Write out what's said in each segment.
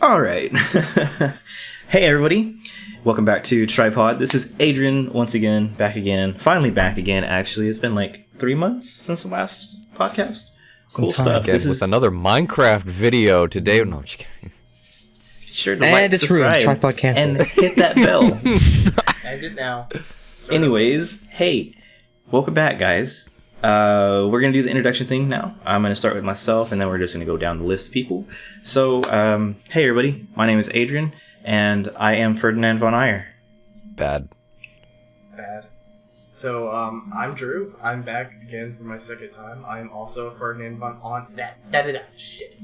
All right. Hey, everybody. Welcome back to Tripod. This is Adrian once again, back again. Finally back again, actually. It's been like 3 months since the last podcast. Cool stuff. Again, with another Minecraft video today. No, I'm just kidding. Sure to like, subscribe, Tripod canceled. and hit that bell. End it now. Anyways, hey, welcome back, guys. We're going to do the introduction thing now. I'm going to start with myself, and then we're just going to go down the list of people. So, hey, everybody. My name is Adrian, and I am Ferdinand von Ayer. Bad. So, I'm Drew. I'm back again for my second time. I am also Ferdinand von on that. Shit.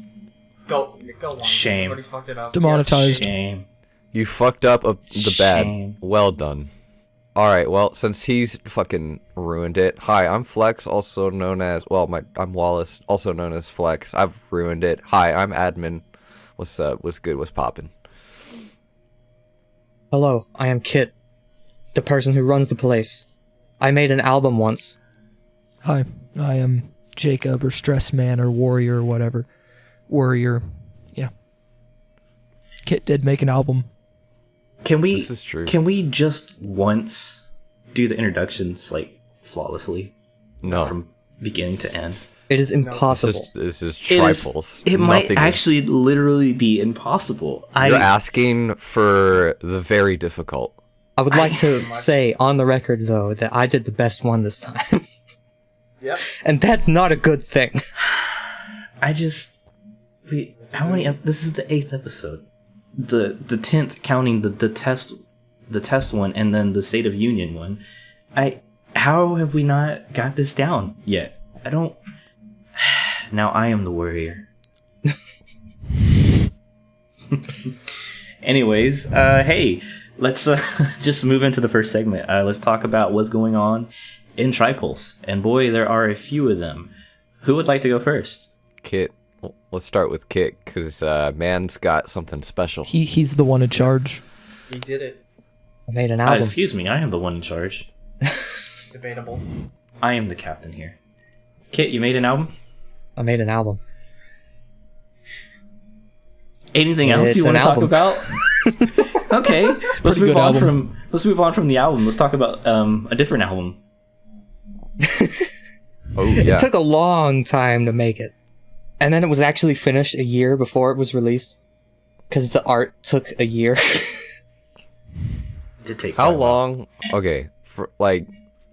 Go on. Shame. Everybody fucked it up. Demonetized. Shame. You fucked up the bad. Shame. Well done. Alright, well, since he's fucking ruined it. Hi, I'm Flex, also known as... I'm Wallace, also known as Flex. I've ruined it. Hi, I'm Admin. What's up? What's good? What's poppin'? Hello, I am Kit, the person who runs the place. I made an album once. Hi, I am Jacob, or Stress Man, or Warrior, or whatever. Warrior, yeah. Kit did make an album. This is true. Can we just once do the introductions, like, flawlessly? No. From beginning to end? It is impossible. This is Tripulse. It might actually literally be impossible. You're asking for the very difficult. I would like to say on the record, though, that I did the best one this time. Yep. And that's not a good thing. How many? This is the 8th episode. The 10th, counting the test one, and then the State of Union one. How have we not got this down yet? I don't. Now I am the warrior. Anyways, hey, let's just move into the first segment. Let's talk about what's going on in Tripulse, and boy, there are a few of them. Who would like to go first? Kit. Let's start with Kit, because man's got something special. He's the one in charge. He did it. I made an album. Excuse me, I am the one in charge. Debatable. I am the captain here. Kit, you made an album? I made an album. Anything else you want to talk about? Okay, let's move on from the album. Let's talk about a different album. Oh yeah. It took a long time to make it. And then it was actually finished a year before it was released. Because the art took a year. To take How long? Okay,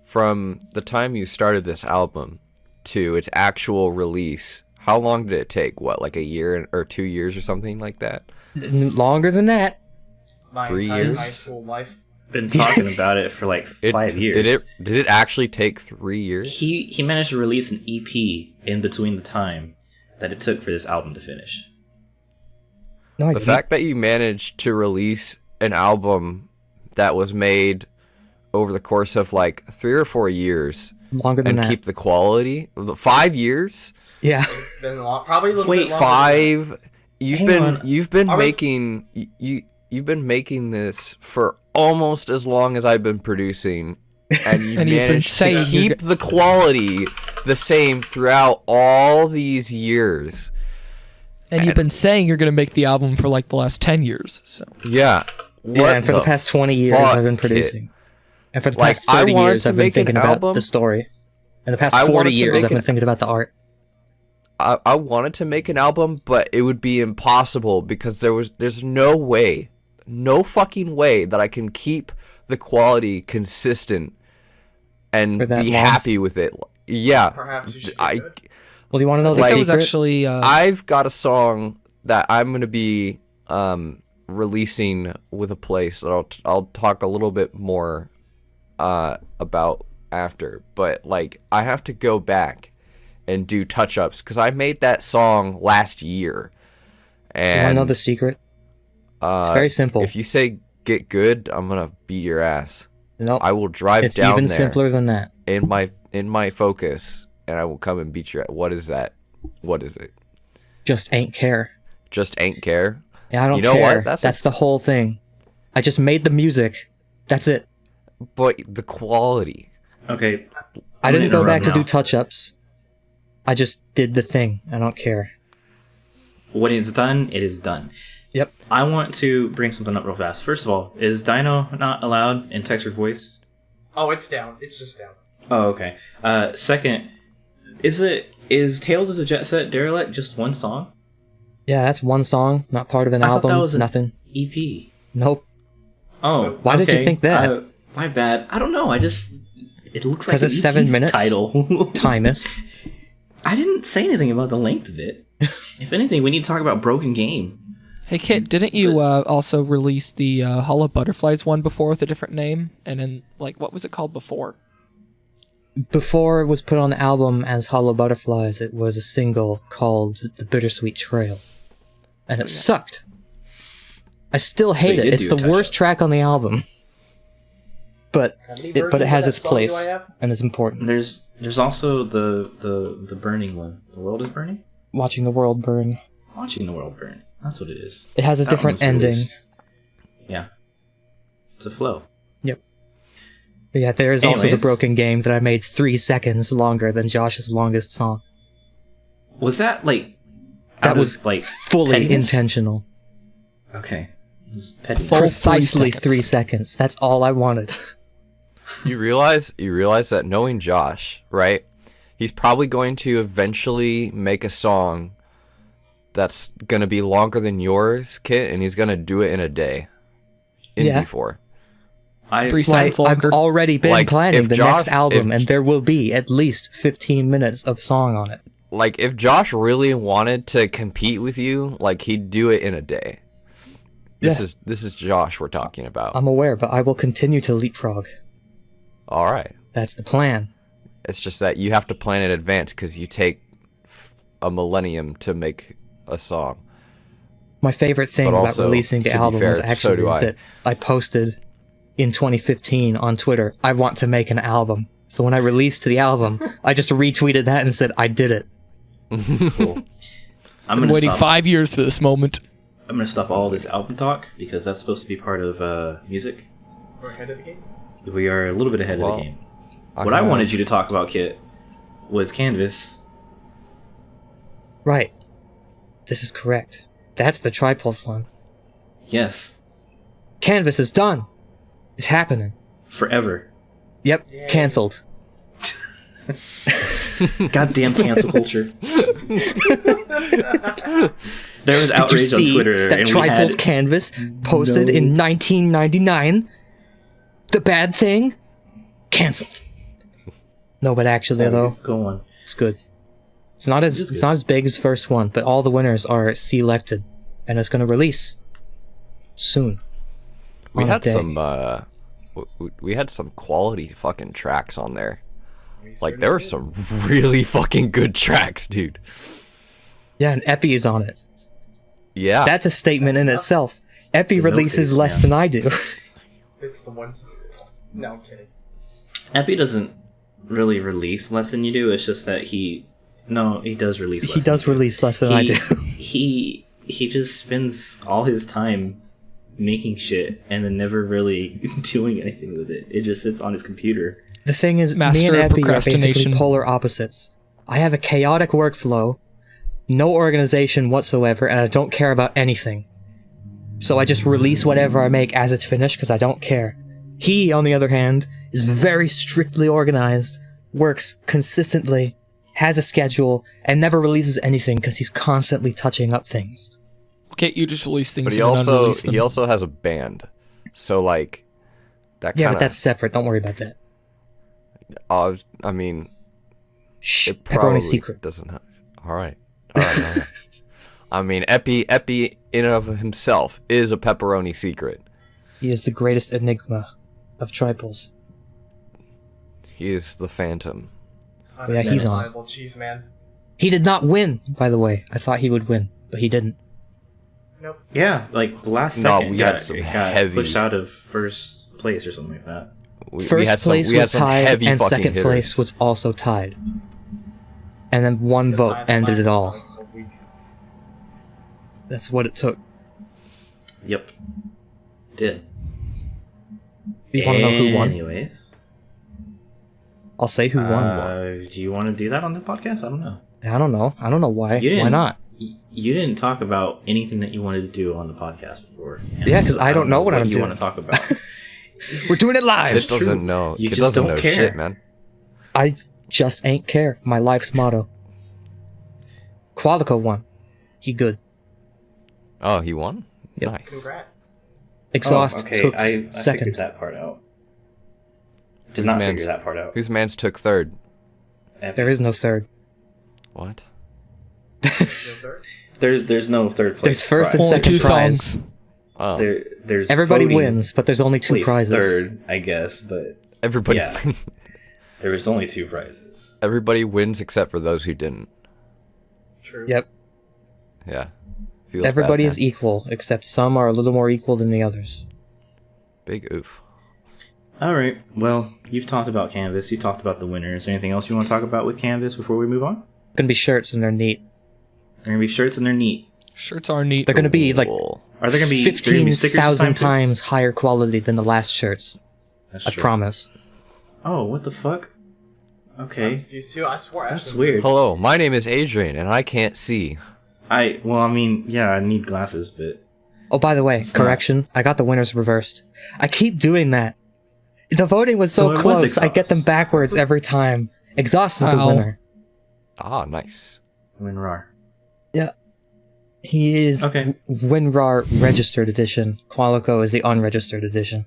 from the time you started this album to its actual release, how long did it take? What, like a year or 2 years or something like that? Longer than that. My 3 entire years? high school life. Been talking about it for like 5 years. Did it actually take 3 years? He managed to release an EP in between the time that it took for this album to finish. No, I The didn't. fact that you managed to release an album that was made over the course of like 3 or 4 years Longer than and that. keep the quality, 5 years? Yeah. It's been long, probably a little Wait, bit longer. 5. You've been Are we- making you've been making this for almost as long as I've been producing, and you And you've been managed to saying you're keep the quality the same throughout all these years. And you've been saying you're going to make the album for like the last 10 years. So Yeah. Yeah, and for the past 20 years, I've been fuck, producing. And for the Like, past I 30 wanted years, to I've been make an thinking about album. the story. And the past I 40 wanted to years, make I've been an- thinking about the art. I wanted to make an album, but it would be impossible because there's no way, no fucking way that I can keep the quality consistent and For that be long? happy with it. Yeah. Perhaps you should. I Well, do you want to know the that secret? was actually I've got a song that I'm going to be releasing with a place that I'll talk a little bit more about after, but like I have to go back and do touch-ups because I made that song last year. You want to And know the secret? It's very simple. if you say get good, I'm gonna beat your ass. No, I will drive it's down even there simpler than that. in my Focus, and I will come and beat your ass. What is that? What is it? Just ain't care. Just ain't care. Yeah, I don't You know care. what? That's the whole thing. I just made the music. That's it. But the quality. Okay. I didn't go back to do now. touch-ups. I just did the thing. I don't care. When it's done, it is done. Yep. I want to bring something up real fast. First of all, is Dino not allowed in text or voice? Oh, it's down. It's just down. Oh, okay. Second, is Tales of the Jet Set Derelict just one song? Yeah, that's one song, not part of an I thought album. that was an nothing. EP. Nope. Oh, Why did you think that? My bad. I don't know. It looks like 'Cause an it's 7 EP minutes? title. Timist. I didn't say anything about the length of it. If anything, we need to talk about Broken Game. Hey, Kit, didn't you also release the Hollow Butterflies one before with a different name? And then, like, what was it called before? Before it was put on the album as Hollow Butterflies, it was a single called The Bittersweet Trail. And it sucked. I still hate you it. did It's do a the worst touch-up. track on the album. But How many it versions has of its that song do I place, have? and it's important. There's also the burning one. The world is burning. Watching the world burn. Watching the world burn. That's what it is. It has a That different one's ending. released. Yeah. It's a flow. Yep. But yeah, there is also the Anyways. Broken Game that I made 3 seconds longer than Josh's longest song. Was that like That out was of, like fully pettiness? intentional. Okay. This is petty. Full Precisely 3 3 seconds. seconds. That's all I wanted. You realize that knowing Josh, right? He's probably going to eventually make a song that's gonna be longer than yours, Kit, and he's gonna do it in a day. Yeah. Before. I 3 Like, seconds longer. I've already been Like, planning if the Josh- next album, if- and there will be at least 15 minutes of song on it. Like, if Josh really wanted to compete with you, like, he'd do it in a day. This Yeah. is Josh we're talking about. I'm aware, but I will continue to leapfrog. All right. That's the plan. It's just that you have to plan in advance because you take a millennium to make a song. My favorite thing But about also, releasing the to be album fair, was so actually do I. that I posted in 2015 on Twitter, I want to make an album. So when I released the album, I just retweeted that and said, I did it. Cool. I'm Been gonna waiting stop. 5 years for this moment. I'm gonna stop all this album talk because that's supposed to be part of music. We're ahead of the game. We are a little bit ahead of Well, the game. What I wanted you to talk about, Kit, was Canvas. Right. This is correct. That's the Tripulse one. Yes, Canvas is done. It's happening. forever. Yep, Yay. cancelled. Goddamn cancel culture. There was Did you outrage on see Twitter, that and we Tripulse had Canvas posted no- in 1999? The bad thing? Cancelled. No, but actually, though, Go on. it's good. It's not as is it's good. not as big as the first one, but all the winners are selected, and it's going to release soon. We on a had day. some we had some quality fucking tracks on there. We Like, there were certainly some really fucking good tracks, dude. Yeah, and Epi is on it. Yeah. That's a statement in itself. Epi The releases no-face less man. than I do. did. It's the ones. No, I'm kidding. Epi doesn't really release less than you do. It's just that he does release. Less He does than you release less than I do. He just spends all his time making shit and then never really doing anything with it. It just sits on his computer. The thing is, Master me and of Epi are basically procrastination. polar opposites. I have a chaotic workflow, no organization whatsoever, and I don't care about anything. So I just release whatever I make as it's finished because I don't care. He, on the other hand, is very strictly organized, works consistently, has a schedule, and never releases anything because he's constantly touching up things. Can't you just release things but he and then also unrelease them? he also has a band. So, like, that Yeah, kind but that's separate. Don't worry about that. of I mean, Shh, it probably pepperoni secret. doesn't have. All right. All right. I mean, Epi in and of himself is a pepperoni secret. He is the greatest enigma of Triples. He is the Phantom. Yeah, he's on. Undeniable cheese man. He did not win, by the way. I thought he would win, but he didn't. Nope. Yeah, like the last No, second we got, had some it got heavy- pushed out of first place or something like that. We First had some, place we had was some tied, heavy and fucking second hitters. place was also tied. And then one The vote time that ended it lasted all. like a week. That's what it took. Yep. Did. You want to know who won? Anyways. I'll say who won. Do you want to do that on the podcast? I don't know. I don't know. I don't know why. You didn't, Why not? You didn't talk about anything that you wanted to do on the podcast before. Yeah, because I don't know what I'm you doing. want to talk about. We're doing it live. Kid doesn't know. You Kid just doesn't don't know care. shit, man. I just ain't care. My life's motto. Qualico won. He good. Oh, he won? Yep. Nice. Congrats. Exhaust took I figured second. that part out. Did Whose not man's- figure that part out. Whose man's took third? There is no third. What? No third? There's no third place. There's first and prize. Only second two prize. songs. Oh, There's Everybody voting wins, but there's only two place prizes. Third, I guess, but everybody. yeah. There was only 2 prizes. Everybody wins except for those who didn't. True. Yep. Yeah. Feels Everybody bad, is man. equal, except some are a little more equal than the others. Big oof. All right. Well, you've talked about Canvas. You talked about the winner. Is there anything else you want to talk about with Canvas before we move on? Gonna be shirts and they're neat. They're gonna be shirts and they're neat. Shirts are neat. They're gonna be like Cool. Are there gonna be stickers this time 15,000 too? times higher quality than the last shirts. That's I true. promise. Oh, what the fuck? Okay. If you see, I swore That's Ashton- weird. Hello, my name is Adrian, and I can't see. I mean, yeah, I need glasses, but Oh, by the way, It's correction. I got the winners reversed. I keep doing that. The voting was So so it was close. I get them Exhaust. backwards every time. Exhaust is the Ow. winner. Ah, nice. WinRAR. Yeah. He is Okay. WinRAR registered edition. Qualico is the unregistered edition.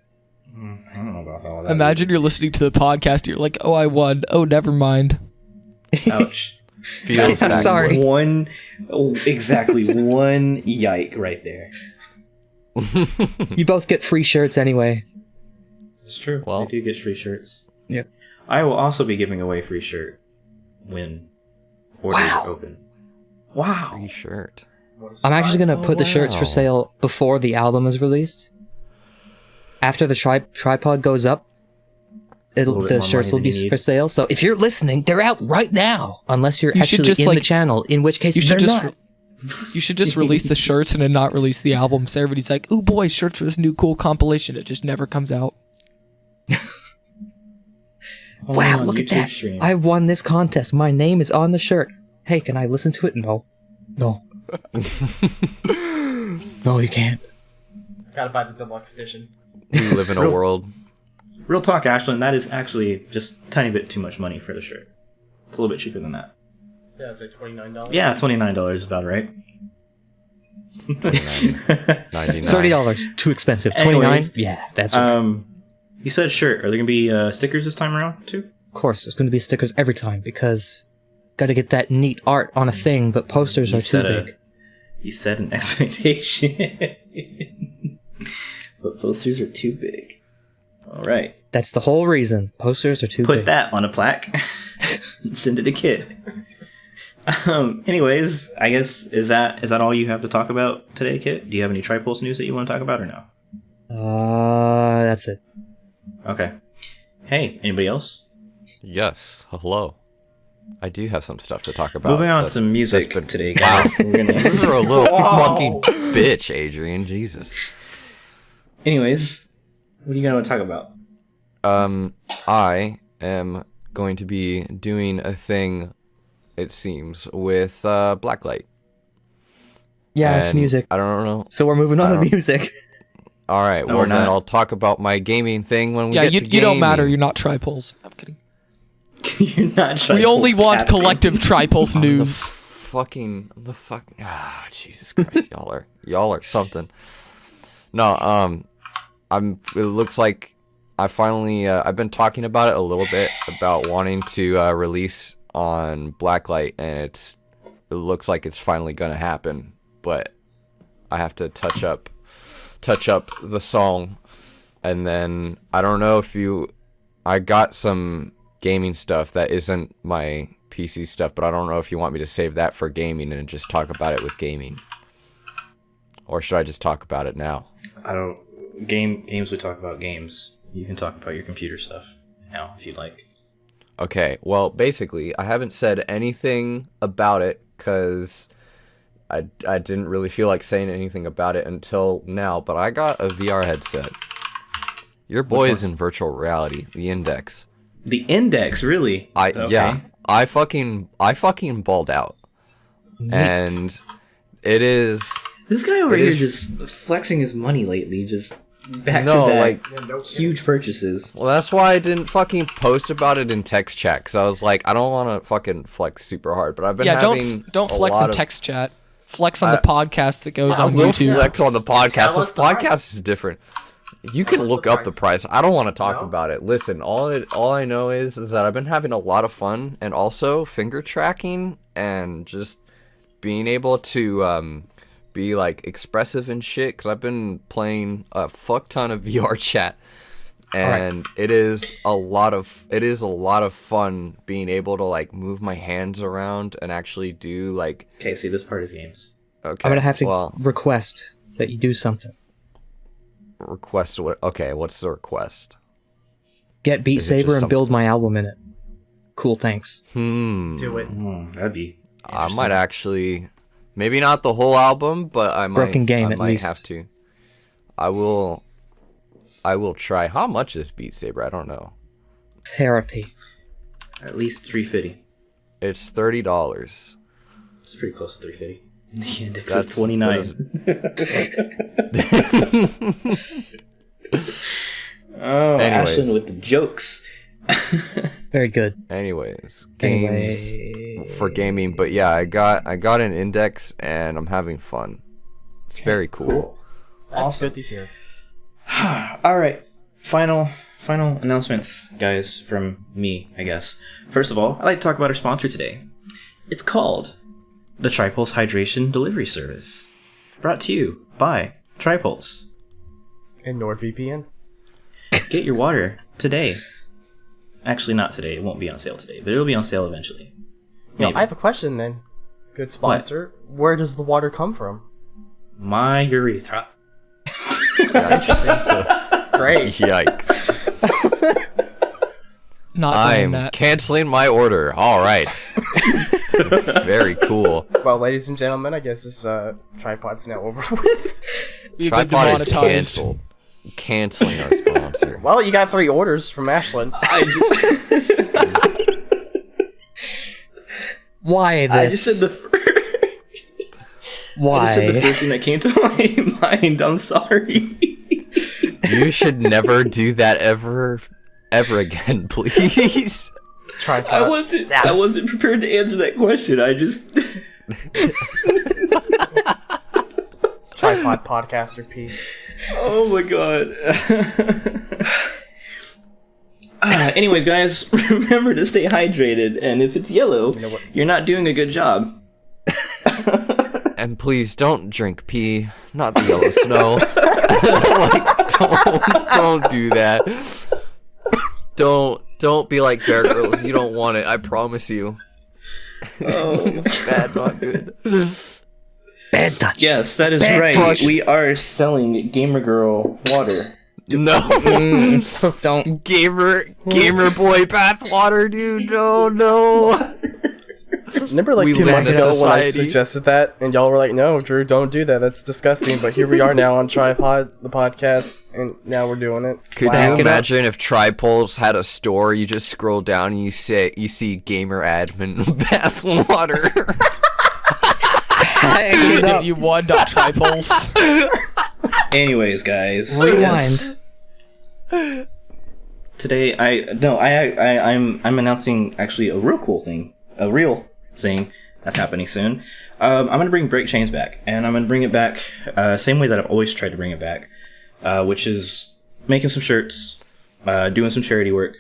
I don't know about all that. Imagine you're listening to the podcast. You're like, oh, I won. Oh, never mind. Ouch. Feels I'm backward. sorry. Exactly one yike right there. You both get free shirts anyway. It's true. Well- I do get free shirts. Yep. I will also be giving away free shirt when orders Wow. are open. Wow. Free shirt. What a I'm actually surprise. gonna put the shirts for wow. sale before the album is released. After the tripod goes up, little bit the more shirts money will than be you need. for sale. So if you're listening, they're out right now. Unless you're You should actually just, in the like- channel, in which case You they're should just not. you should just release the shirts and then not release the album. So everybody's like, "Ooh, boy, shirts for this new cool compilation." It just never comes out. Wow, On look at YouTube that! stream. I won this contest. My name is on the shirt. Hey, can I listen to it? No, no, no. You can't. Gotta buy the deluxe edition. We live in a world. Real talk, Ashlyn, that is actually just a tiny bit too much money for the shirt. It's a little bit cheaper than that. Yeah, it's like $29. Yeah, $29 is about right. 99. $30 too expensive. 29. Anyways, Yeah, that's right. You said shirt. Are there gonna be stickers this time around too? Of course, there's going to be stickers every time because got to get that neat art on a thing. But posters are too big. You set an expectation, but posters are too big. All right, That's the whole reason. Posters are too put big. that on a plaque. Send it to kid. Anyways, I guess is that all you have to talk about today, Kit? Do you have any Tripulse news that you want to talk about or no? That's it. Okay. Hey, anybody else? Yes. Hello. I do have some stuff to talk about. Moving on that's- to music that's been- today, guys. We're gonna... You're a little fucking bitch, Adrian. Jesus. Anyways, what are you gonna want to talk about? I am going to be doing a thing, it seems, with Blacklight. Yeah, it's And music. I don't know. So we're moving on to don't- music. All right, No, well we're then not. I'll talk about my gaming thing when we Yeah, get you to you don't matter. gaming. You're not Tripulse. I'm kidding. You're not Tripulse We only want captain. collective Tripulse news. Fucking Jesus Christ, y'all are something. No, it looks like I finally I've been talking about it a little bit about wanting to release on Blacklight, and it looks like it's finally gonna happen, but I have to touch up the song, and then I don't know if I got some gaming stuff that isn't my PC stuff, but I don't know if you want me to save that for gaming and just talk about it with gaming, or should I just talk about it now? I don't. Games. We talk about games. You can talk about your computer stuff now if you'd like. Okay, well, basically, I haven't said anything about it because I didn't really feel like saying anything about it until now, but I got a VR headset. Your boy is in virtual reality, the Index. The Index, really? Okay. Yeah, I fucking balled out. And It is. This guy over It here is- just flexing his money lately, just back No, to back, like- Yeah, no huge purchases. Well, that's why I didn't fucking post about it in text chat, because I was like, I don't want to fucking flex super hard, but I've been Yeah, having don't a flex lot in of- text chat. Flex on the podcast that goes I on will YouTube. flex on the podcast. Tell us The the podcast price. is different. You can us look the up the price. price. I don't want to talk No? about it. Listen, all I know is that I've been having a lot of fun, and also finger tracking and just being able to be like expressive and shit. Because I've been playing a fuck ton of VR chat, and it is a lot of fun being able to like move my hands around and actually do like. Okay, see, this part is games. Okay, I'm gonna have to well, request that you do something. request what? Okay, what's the request? Get Beat Is it just Saber and some- build my album in it. Cool, thanks. Do it. That'd be I interesting. might actually, maybe not the whole album, but I might. Broken Game, I at might least. have to. I will try. How much is Beat Saber? I don't know. Therapy. At least $350. It's $30. It's pretty close to $350. The index That's- is 29. Oh, Anyways. Ashlyn with the jokes. Very good. Anyways, games for gaming, but yeah, I got an index and I'm having fun. It's very cool. That's good to hear. All right, final announcements, guys, from me, I guess. First of all, I'd like to talk about our sponsor today. It's called the Tripulse Hydration Delivery Service, brought to you by Tripulse. And NordVPN. Get your water today. Actually, not today. It won't be on sale today, but it'll be on sale eventually. Yo, Maybe. I have a question then. Good sponsor. Where does the water come from? My urethra. Great. Yikes! Not I'm doing that. canceling my order. All right. Very cool. Well, ladies and gentlemen, I guess this tripod's now over with. We've been Tripod is demonetized. canceled. Canceling our sponsor. Well, you got 3 orders from Ashlyn. Why this? I just said the. I just said the Why? first thing that came to my mind. I'm sorry. You should never do that ever again, please. Tripod. I wasn't prepared to answer that question. I just. Tripod podcaster P. Oh my god. Anyways, guys, remember to stay hydrated, and if it's yellow, know what? you're not doing a good job. And please don't drink pee, not the yellow snow. Like, don't do that. Don't be like Bear Grylls. You don't want it. I promise you. Oh. Bad, not good. Bad touch. Yes, that is Bad right. touch. We are selling Gamer Girl water. No, Don't. gamer boy bathwater, dude. No. Remember like We 2 live months in a ago when I society. suggested that, and y'all were like, no, Drew, don't do that. That's disgusting. But here we are now on Tripod, the podcast, and now we're doing it. Could Back you it up. imagine if Tripulse had a store? You just scroll down and you see gamer admin bathwater. Hang it up. If you won Tripulse. Anyways, guys. Rewind. Today, I'm announcing actually a real thing that's happening soon. I'm gonna bring Break Chains back, and I'm gonna bring it back same way that I've always tried to bring it back, which is making some shirts, doing some charity work.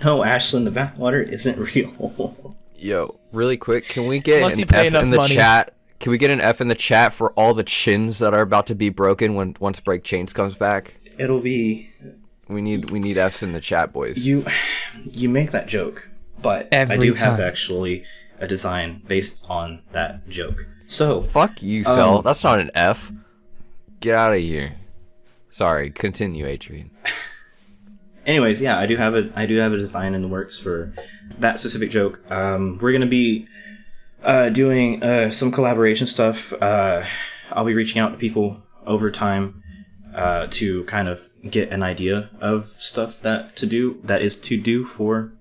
No, Ashlyn, the bathwater isn't real. Yo, really quick, can we get Unless you an pay F enough in the money. chat? Can we get an F in the chat for all the chins that are about to be broken once Break Chains comes back? It'll be We need F's in the chat, boys. you make that joke, but I Every do have time. actually a design based on that joke. So Fuck you, Cell. That's not an F. Get out of here. Sorry, continue, Adrian. anyways, yeah, I do have a design in the works for that specific joke. We're gonna be doing some collaboration stuff. I'll be reaching out to people over time to kind of get an idea of stuff that is to do for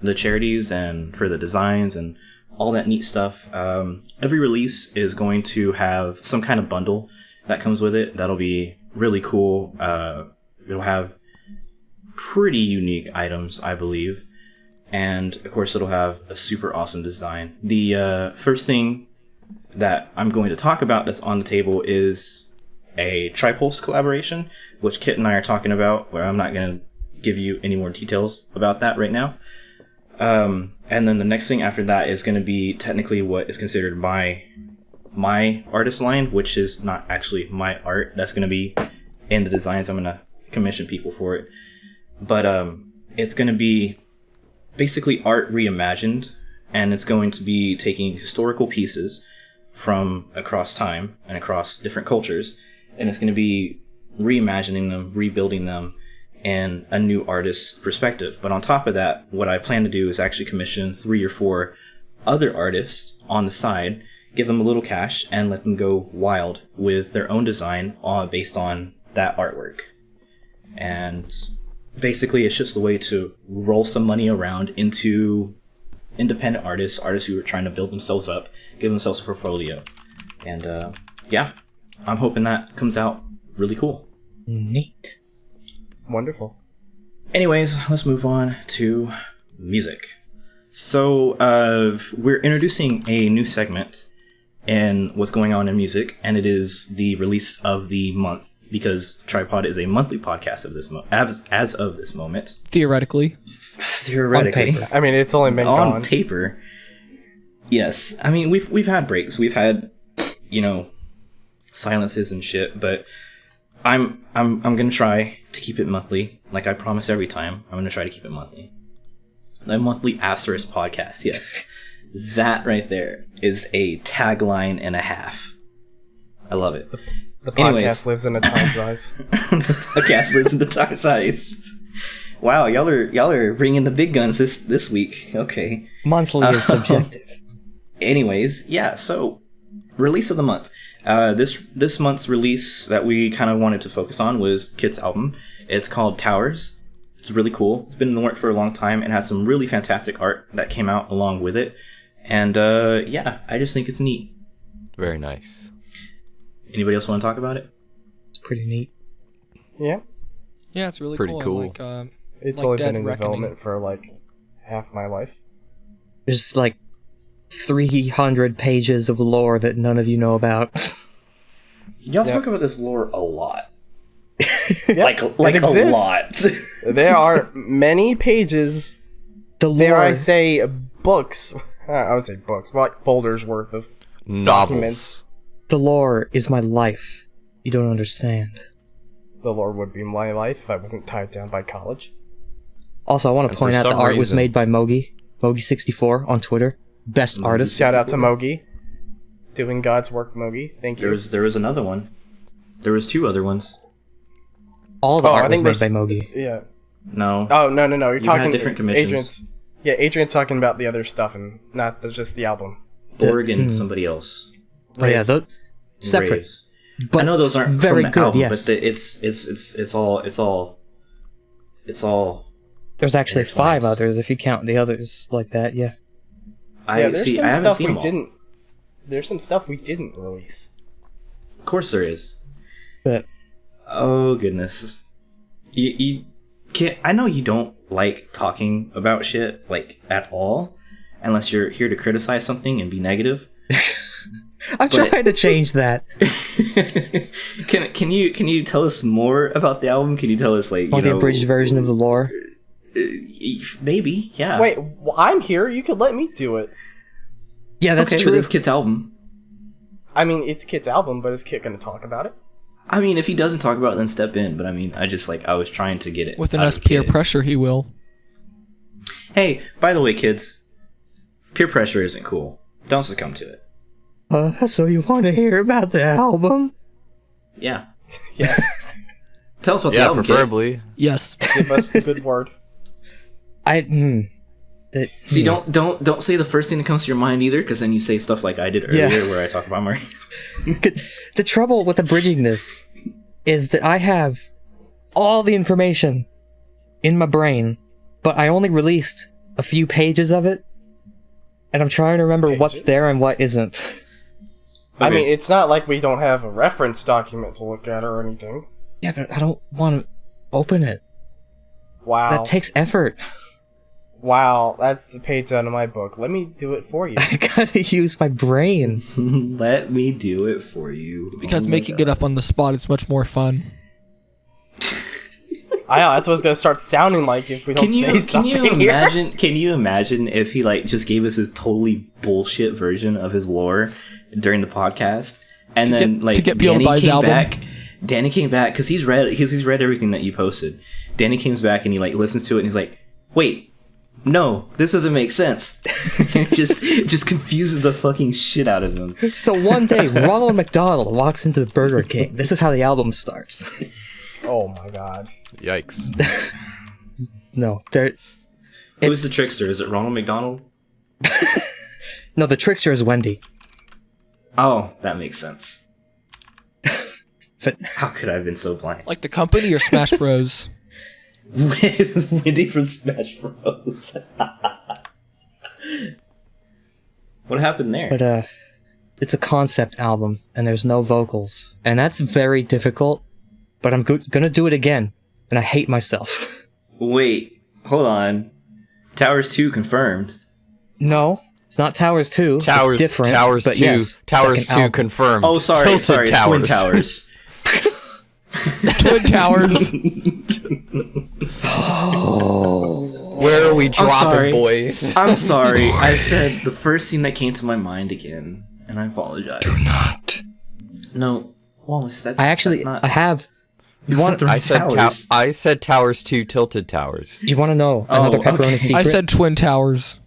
the charities and for the designs and all that neat stuff. Every release is going to have some kind of bundle that comes with it. That'll be really cool. It'll have pretty unique items, I believe. And of course, it'll have a super awesome design. The first thing that I'm going to talk about that's on the table is a Tripulse collaboration, which Kit and I are talking about, where I'm not going to give you any more details about that right now. And then the next thing after that is going to be technically what is considered my artist line, which is not actually my art. That's going to be in the designs. I'm going to commission people for it. But it's going to be basically art reimagined, and it's going to be taking historical pieces from across time and across different cultures, and it's going to be reimagining them, rebuilding them in a new artist's perspective. But on top of that, what I plan to do is actually commission 3 or 4 other artists on the side, give them a little cash, and let them go wild with their own design based on that artwork. And basically, it's just a way to roll some money around into independent artists who are trying to build themselves up, give themselves a portfolio. And yeah, I'm hoping that comes out really cool. Neat. Wonderful. Anyways, let's move on to music. So we're introducing a new segment in what's going on in music, and it is the release of the month, because Tripod is a monthly podcast of this as of this moment. Theoretically. Theoretically. I mean, it's only been On gone. paper. Yes. I mean, we've had breaks. We've had, silences and shit, but I'm going to try to keep it monthly. Like I promise every time, I'm going to try to keep it monthly. The monthly asterisk podcast. Yes. That right there is a tagline and a half. I love it. The podcast lives in a time size. The podcast lives in the time size. Wow, y'all are bringing the big guns this week. Okay. Monthly is subjective. Anyways, yeah. So, release of the month. This month's release that we kind of wanted to focus on was Kit's album. It's called Towers. It's really cool. It's been in the work for a long time and has some really fantastic art that came out along with it. And yeah, I just think it's neat. Very nice. Anybody else want to talk about it? It's pretty neat. Yeah. Yeah, it's really Pretty cool. Like, It's like only Dead been in Reckoning. development for like half my life. There's like 300 pages of lore that none of you know about. Y'all Yeah. talk about this lore a lot. Yeah, like it a exists. lot. There are many pages, The lore, dare I say, books. I would say books, but like folders worth of Novels. documents. the lore is my life. You don't understand. The Lord would be my life if I wasn't tied down by college. Also, I want to And point for out the some art was reason- made by Mogi64 on Twitter. Best artist. Shout out to Mogi. Doing God's work, Mogi. Thank you. There was another one. There was 2 other ones. All the Oh, I art was think made by there's- Mogi. Yeah. No. Oh, no. You're You talking had different commissions. Adrian's, yeah, Adrian's talking about the other stuff and not just the album. Borg and somebody else. Oh yeah, those separate. Raves. But I know those aren't very from the good. album, Yes, but it's all. there's actually intertwined. 5 others if you count the others like that. Yeah. I there's see. some I haven't stuff seen we them all. didn't. There's some stuff we didn't release. Of course, there is. But Oh goodness, you can't. I know you don't like talking about shit like at all, unless you're here to criticize something and be negative. I'm trying to change that. Can you tell us more about the album? Can you tell us like On the abridged version of the lore. Maybe, yeah. Wait, well, I'm here. You could let me do it. Yeah, that's okay, true. but it's Kit's album. I mean, it's Kit's album, but is Kit going to talk about it? I mean, if he doesn't talk about it, then step in. But I mean, I was trying to get it With out enough of peer Kit. pressure, he will. Hey, by the way, kids, peer pressure isn't cool. Don't succumb to it. So you want to hear about the album? Yeah. Yes. Tell us about the Yeah, album, Kit. preferably. Yes. Give us the good word. See, don't say the first thing that comes to your mind either, because then you say stuff like I did earlier, Yeah. where I talk about Mario. The trouble with abridging this is that I have all the information in my brain, but I only released a few pages of it, and I'm trying to remember what's Pages? there and what isn't. I Okay. mean, it's not like we don't have a reference document to look at or anything. Yeah, but I don't want to open it. Wow. That takes effort. Wow, that's a page out of my book. Let me do it for you. I gotta use my brain. Let me do it for you. Because Oh my making it up on the spot is much more fun. I know, that's what it's gonna start sounding like if we don't say Can something you here. imagine? Can you imagine if he like just gave us his totally bullshit version of his lore during the podcast, and then to get people to buy his album? Danny came back because he's read everything that you posted. Danny comes back and he like listens to it and he's like, "Wait, no, this doesn't make sense." And it just confuses the fucking shit out of him. So one day, Ronald McDonald walks into the Burger King. This is how the album starts. Oh my god. Yikes. No, there's... Who's the trickster? Is it Ronald McDonald? No, the trickster is Wendy. Oh, that makes sense. But How could I have been so blind? Like the company or Smash Bros? Wendy from Smash Bros. What happened there? But it's a concept album, and there's no vocals. And that's very difficult, but I'm gonna do it again, and I hate myself. Wait, hold on. Towers 2 confirmed. No, it's not Towers 2. Towers, it's different, Towers but 2, yes, Towers second 2 album. confirmed. Oh, sorry, Tilted sorry, Towers. Twin Towers. Twin Towers. Where are we dropping, sorry. boys? I'm sorry. I said the first thing that came to my mind again, and I apologize. Not. No, Wallace, that's I actually, that's not, I have... You that's not want, the right Towers. I said Towers 2, Tilted Towers. you want to know another pepperoni okay. secret? I said Twin Towers,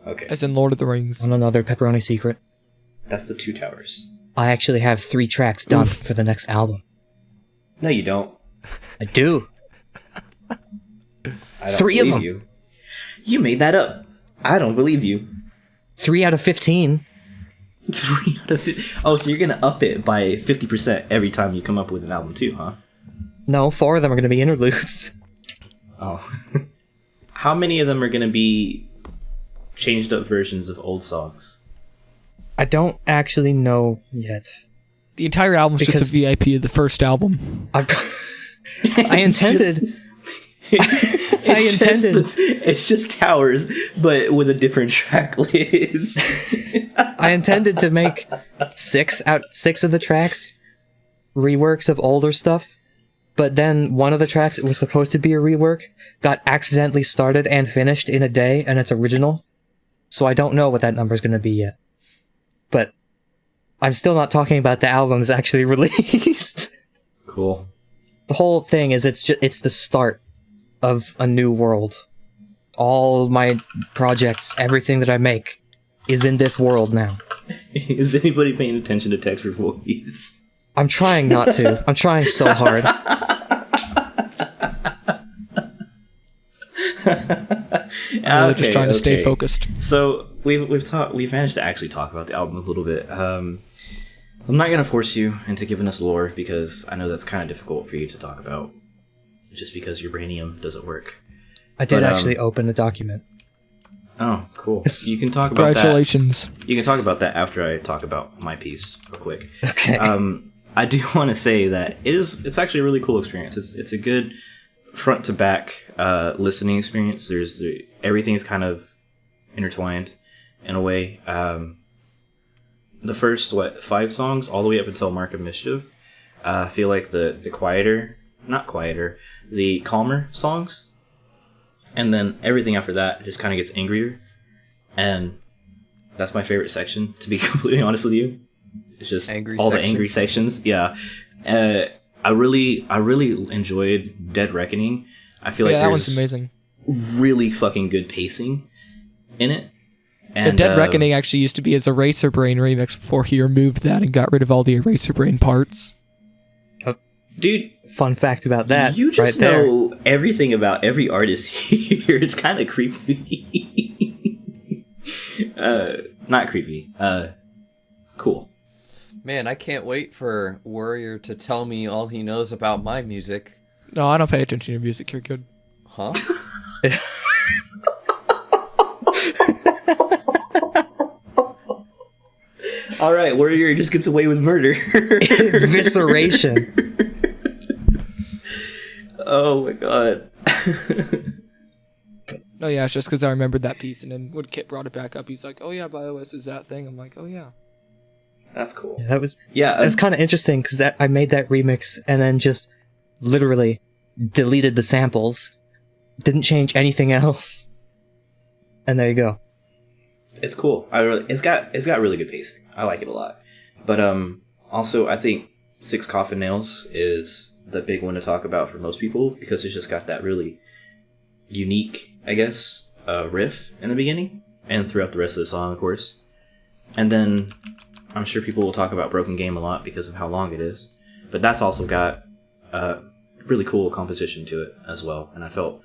Okay, as in Lord of the Rings. Want another pepperoni secret? that's the 2 towers. I actually have 3 tracks done for the next album. No, you don't. I do. I don't 3 of believe them. you. You made that up. I don't believe you. 3 out of 15. 3 out of 50. Oh, so you're gonna up it by 50% every time you come up with an album too, huh? No, 4 of them are going to be interludes. Oh. How many of them are gonna be changed up versions of old songs? I don't actually know yet. The entire album's Because- just a VIP of the first album. I intended... It's just Towers, but with a different track list. I intended to make 6 of the tracks reworks of older stuff, but then one of the tracks that was supposed to be a rework got accidentally started and finished in a day, and it's original. So I don't know what that number's going to be yet. But I'm still not talking about the album that's actually released. Cool. The whole thing is it's the start of a new world. All my projects, everything that I make, is in this world now. Is anybody paying attention to text for voice? I'm trying not to. I'm trying so hard. I'm really just trying to stay focused. So we've managed to actually talk about the album a little bit. I'm not gonna force you into giving us lore because I know that's kind of difficult for you to talk about, just because your brainium doesn't work. I did But, actually open the document. Oh, cool. You can talk about that. Congratulations. You can talk about that after I talk about my piece real quick. Okay. I do want to say that it's actually a really cool experience. It's a good front to back listening experience. Everything is kind of intertwined in a way. The first 5 songs all the way up until Mark of Mischief, I feel like the calmer songs, and then everything after that just kind of gets angrier, and that's my favorite section, to be completely honest with you. It's just all the angry sections. Yeah. I really enjoyed Dead Reckoning. I feel like Yeah, that one's there's amazing. really fucking good pacing in it. The And Dead Reckoning actually used to be his Eraser Brain remix before he removed that and got rid of all the Eraser Brain parts. dude, Fun fact about that. you just right there. know everything about every artist here. It's kind of creepy. Not creepy. Cool. Man, I can't wait for Warrior to tell me all he knows about my music. No, I don't pay attention to your music. You're good. Huh? All right, Warrior just gets away with murder. Evisceration. Oh my god. Oh yeah, it's just because I remembered that piece, and then when Kit brought it back up, he's like, "Oh yeah, BioS is that thing." I'm like, "Oh yeah." That's cool. Yeah, that was Yeah, it was kind of interesting because I made that remix and then just literally deleted the samples, didn't change anything else, and there you go. it's cool. It's got really good pacing. I like it a lot. But also I think Six Coffin Nails is the big one to talk about for most people because it's just got that really unique, I guess, riff in the beginning and throughout the rest of the song, of course. And then I'm sure people will talk about Broken Game a lot because of how long it is. But that's also got a really cool composition to it as well. And I felt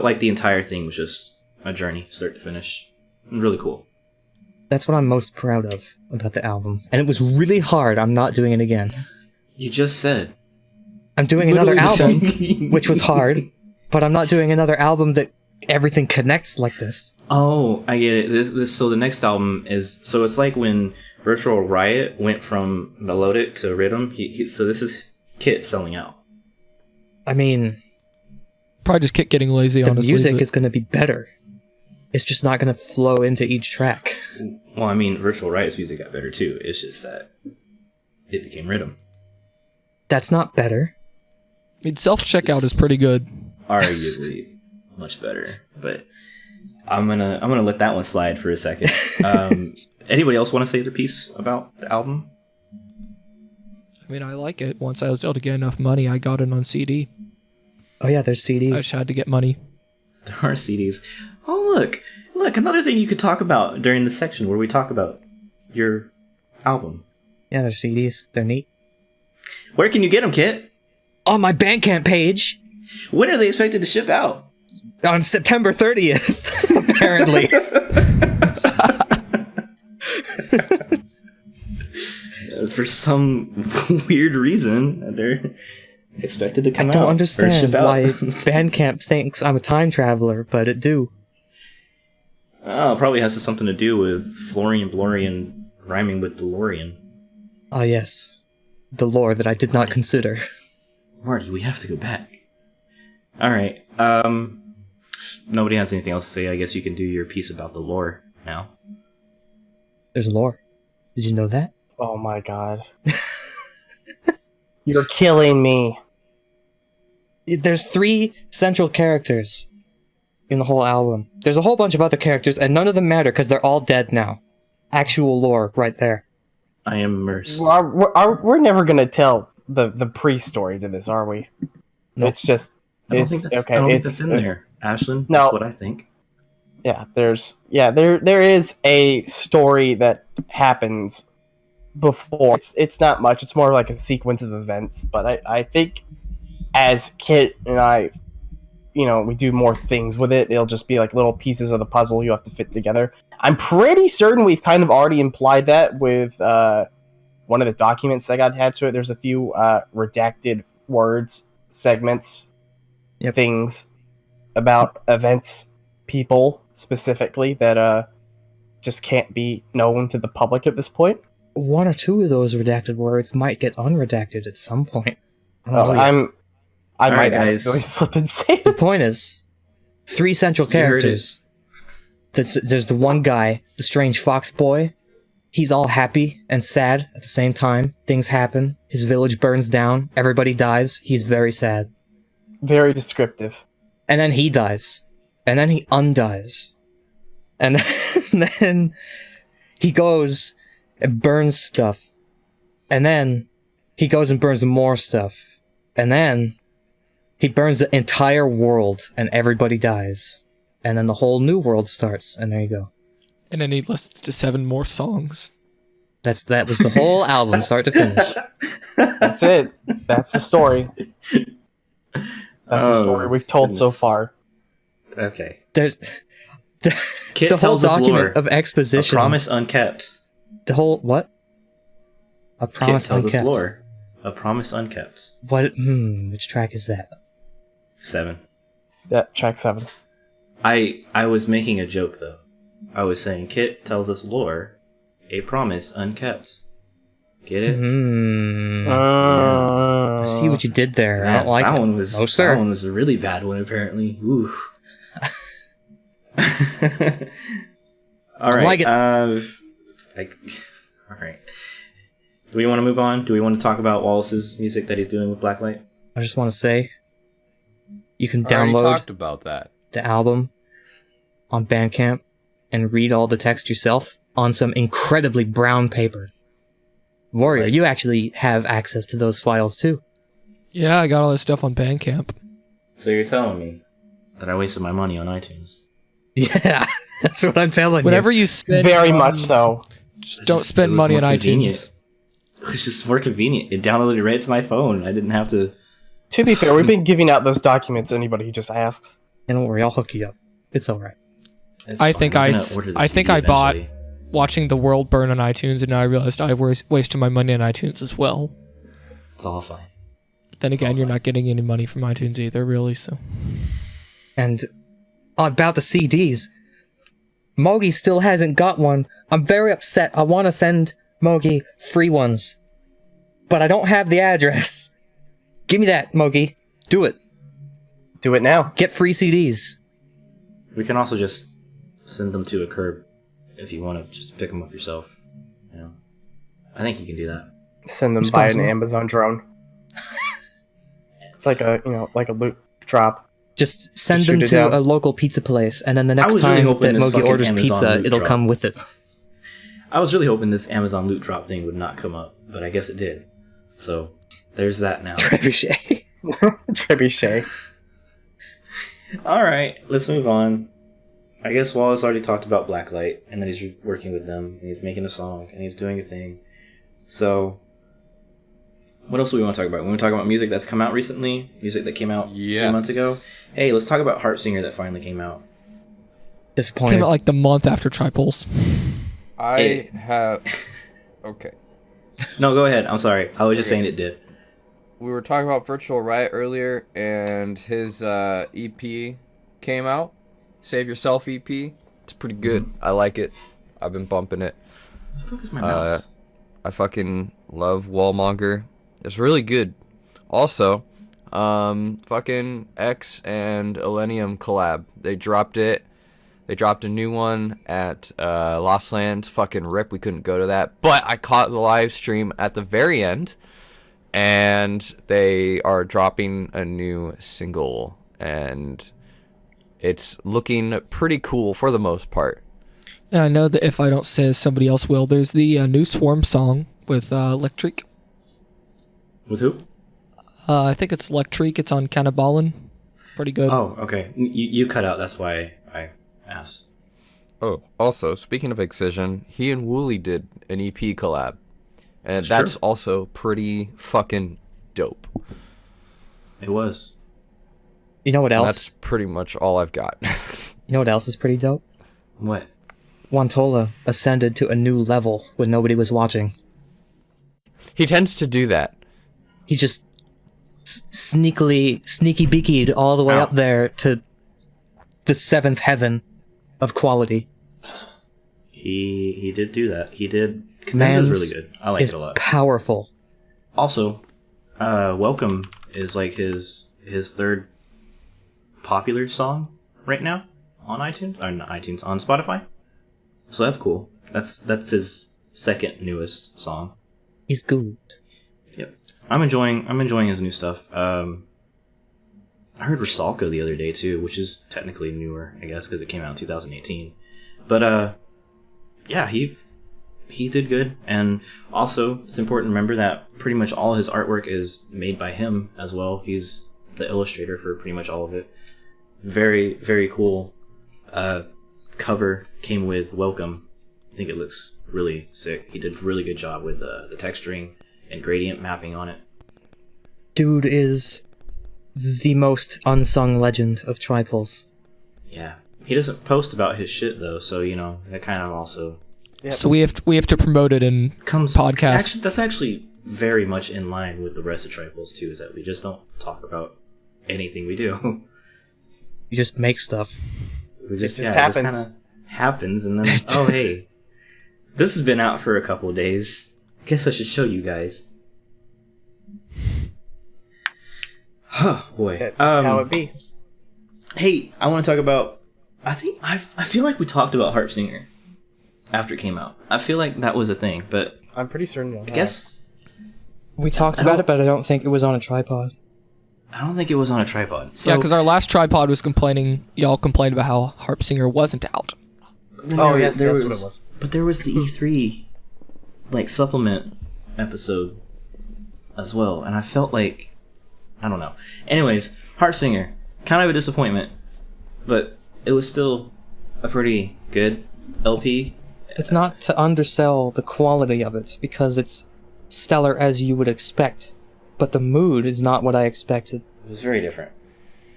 like the entire thing was just a journey, start to finish. Really cool. That's what I'm most proud of about the album. And it was really hard. I'm not doing it again. You just said. I'm doing Literally another just album, which was hard, but I'm not doing another album that everything connects like this. Oh, I get it. This so the next album is so it's like when Virtual Riot went from melodic to rhythm. So this is Kit selling out. I mean, Probably just Kit getting lazy, the honestly. music but- is going to be better. It's just not going to flow into each track. Well, I mean, Virtual Riot's music got better too. It's just that it became rhythm. That's not better. I mean, self-checkout is pretty good. Arguably much better, but I'm gonna let that one slide for a second. Anybody else want to say their piece about the album? I mean, I like it. Once I was able to get enough money, I got it on CD. Oh yeah, there's I CDs. just had to get money. There are CDs. Oh look, another thing you could talk about during the section where we talk about your album. Yeah, there's CDs. They're neat. Where can you get them, Kit? On my Bandcamp page When are they expected to ship out? on September 30th, apparently. For some weird reason, they're expected to I come out. don't or understand ship out. why Bandcamp thinks I'm a time traveler, but it do. Oh, it probably has something to do with Florian Blorian rhyming with DeLorean. Ah yes, the lore that I did not consider. Marty, we have to go back. All right. Nobody has anything else to say. I guess you can do your piece about the lore now. There's lore. Did you know that? Oh my god. You're killing me. There's 3 central characters in the whole album. There's a whole bunch of other characters, and none of them matter because they're all dead now. Actual lore right there. I am immersed. We're never gonna tell the pre-story to this, are we? Nope. It's just I don't it's think that's, okay. I don't think it's that's in there, Ashlyn. No. That's what I think. there is a story that happens before. It's not much. It's more like a sequence of events. But I think as Kit and I, we do more things with it. It'll just be like little pieces of the puzzle you have to fit together. I'm pretty certain we've kind of already implied that with one of the documents that got attached to it. There's a few redacted words, segments, things about events, people specifically that just can't be known to the public at this point. 1 or 2 of those redacted words might get unredacted at some point. I don't know yet. I All might right, guys. actually slip and say The it. point is, 3 central You heard characters. There's the one guy, the strange fox boy. He's all happy and sad at the same time. Things happen. His village burns down. Everybody dies. He's very sad. Very descriptive. And then he dies. And then he undies. And then he goes and burns stuff. And then he goes and burns more stuff. And then he burns the entire world and everybody dies. And then the whole new world starts. And there you go. And then he listens to 7 more songs. That was the whole album, start to finish. That's it. That's the story. That's the story we've told so goodness. far. Okay. There's Kit the whole tells us document lore. of A exposition. promise unkept. The whole what? A Kit promise tells unkept. us lore. A promise unkept. What? Which track is that? 7. Track 7. I was making a joke though. I was saying Kit tells us lore A promise unkept. Get it? I see what you did there. I don't like that it. One was, no, sir. That one was a really bad one, apparently. Ooh. All right. like it. All right. Do we want to move on? Do we want to talk about Wallace's music that he's doing with Blacklight? I just want to say, you can I already download talked about that. the album on Bandcamp and read all the text yourself on some incredibly brown paper. Warrior, you actually have access to those files too. Yeah, I got all this stuff on Bandcamp. So you're telling me that I wasted my money on iTunes? Yeah, that's what I'm telling Whatever you. you spend, Very much so. just don't It spend was money on more iTunes. convenient. It was just more convenient. It downloaded right to my phone. I didn't have to. To be fair, we've been giving out those documents to anybody who just asks. And don't worry, I'll hook you up. It's all right. It's I fine. think I'm I gonna s- order the I think CD I bought- eventually. Watching the world burn on iTunes, and now I realized I was wasting my money on iTunes as well. It's all fine. Then again, you're not getting any money from iTunes either, really. So And about the CDs, Mogi still hasn't got one. I'm very upset. I want to send Mogi free ones, but I don't have the address. Give me that, Mogi. Do it. Do it now. Get free CDs. We can also just send them to a curb if you want to just pick them up yourself. You know, I think you can do that. Send them by an Responsible. Amazon drone. It's like a like a loot drop. Just send Shoot them it to down. a local pizza place, and then the next was really time hoping that this Mogi fucking orders Amazon pizza, loot it'll drop. come with it. I was really hoping this Amazon loot drop thing would not come up, but I guess it did. So there's that now. Trebuchet. Trebuchet. All right, let's move on. I guess Wallace already talked about Blacklight, and that he's working with them, and he's making a song, and he's doing a thing. So, what else do we want to talk about? We want to talk about music that's come out recently, music that came out 3 months ago. Hey, let's talk about Heartsinger that finally came out. Disappointed. came out like the month after Tripulse. I have. Okay. No, go ahead. I'm sorry. I was just saying it did. We were talking about Virtual Riot earlier, and his EP came out. Save Yourself EP. It's pretty good. I like it. I've been bumping it. What the fuck is my mouse? I fucking love Wallmonger. It's really good. Also, fucking X and Illenium collab. They dropped it. They dropped a new one at Lost Land. Fucking rip, we couldn't go to that. But I caught the live stream at the very end. And they are dropping a new single. And it's looking pretty cool for the most part. And I know that if I don't say it, somebody else will. There's the new Swarm song with Electric. With who? I think it's Electric. It's on Canniballin. Pretty good. Oh, okay. You cut out. That's why I asked. Oh, also, speaking of Excision, he and Wooly did an EP collab. And That's that's true. also pretty fucking dope. It was. You know what And else? that's pretty much all I've got. You know what else is pretty dope? What? Wantola ascended to a new level when nobody was watching. He tends to do that. He just sneaky beakied all the way Ow. up there to the seventh heaven of quality. He did do that. He did. Cadenza's Man's really good. I like is it a lot. powerful. Also, Welcome is like his third popular song right now on iTunes, or not iTunes, on Spotify. So that's cool. That's his second newest song. He's good. Yep. I'm enjoying his new stuff. I heard Rusalka the other day too, which is technically newer, I guess, because it came out in 2018. But yeah, he did good, and also it's important to remember that pretty much all his artwork is made by him as well. He's the illustrator for pretty much all of it. Very, very cool. Cover came with Welcome. I think it looks really sick. He did a really good job with the texturing and gradient mapping on it. Dude is the most unsung legend of Tripulse. Yeah, he doesn't post about his shit though, so you know that kind of also So we have to promote it in comes podcasts. Actually, that's actually very much in line with the rest of Tripulse too. Is that we just don't talk about anything we do. You just make stuff. We just it happens. kinda happens, and then oh hey, This has been out for a couple of days. Guess I should show you guys. Oh boy. That's just how it be. Hey, I want to talk about. I feel like we talked about Harp Singer after it came out. I feel like that was a thing, but I'm pretty certain. I guess We talked about it, but I don't think it was on a tripod. I don't think it was on a tripod. So, Yeah, because our last tripod was y'all complained about how Harp Singer wasn't out. Oh, yes, that's what it was. But there was the E3 like supplement episode as well, and I felt like I don't know. Anyways, Harp Singer, kind of a disappointment, but it was still a pretty good LP. It's not to undersell the quality of it, because it's stellar as you would expect, but the mood is not what I expected. It was very different.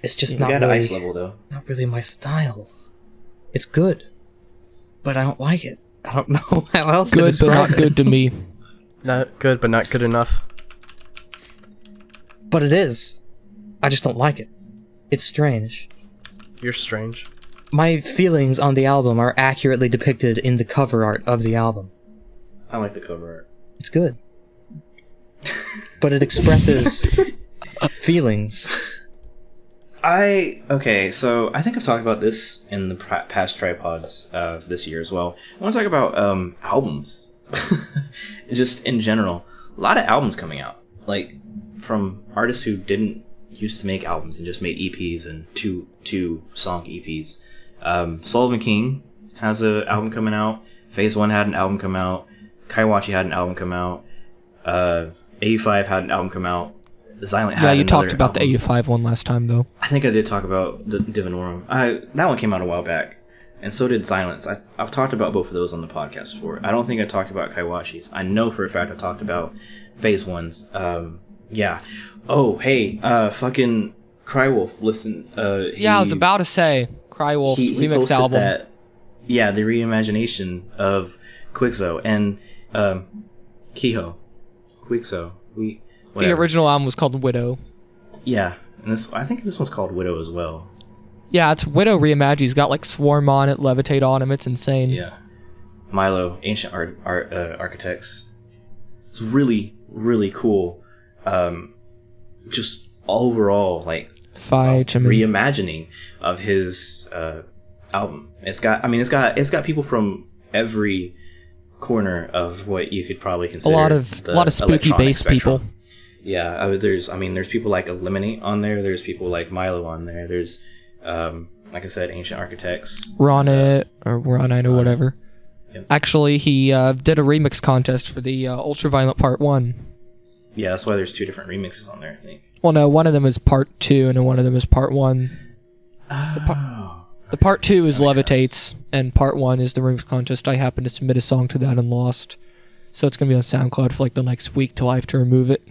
It's just We not got really, ice level though. not really my style. It's good, but I don't like it. I don't know how else to Good, but describe not it. good to me. Not good, but not good enough. But it is. I just don't like it. It's strange. You're strange. My feelings on the album are accurately depicted in the cover art of the album. I like the cover art. It's good. But it expresses feelings. Okay, so I think I've talked about this in the past tripods this year as well. I want to talk about albums, just in general. A lot of albums coming out, like from artists who didn't used to make albums and just made EPs and two song EPs. Sullivan King has an album coming out. Phase One had an album come out. Kaiwachi had an album come out. AU5 had an album come out. Silent had Yeah, you another talked about the album. AU5 one last time, though. I think I did talk about the Divinorum. That one came out a while back, and so did Silence. I've talked about both of those on the podcast before. I don't think I talked about Kaiwashi's. I know for a fact I talked about Phase One's. Yeah. Oh, hey, fucking Crywolf. Listen. Yeah, I was about to say Crywolf's he remix posted album. that. Yeah, the reimagination of Quixo and Kiho. Quixo. The Whatever. original album was called Widow. Yeah, and I think this one's called Widow as well. Yeah, it's Widow reimagined. He's got like Swarm on it, Levitate on him. It's insane. Yeah. Milo, Ancient Architects. It's really, really cool. Just overall, like, reimagining of his album. It's got people from every corner of what you could probably A consider lot of spooky electronic bass spectrum. people. Yeah, there's people like Eliminate on there. There's people like Milo on there. There's, like I said, Ancient Architects. Ronit or Ronite or whatever. Yep. Actually, he did a remix contest for the Ultraviolent Part 1. Yeah, that's why there's 2 different remixes on there, I think. Well, no, one of them is Part 2 and then one of them is Part 1. The Part 2 is That makes Levitates, sense. and Part 1 is the remix contest. I happened to submit a song to that and lost. So it's going to be on SoundCloud for like the next week till I have to remove it.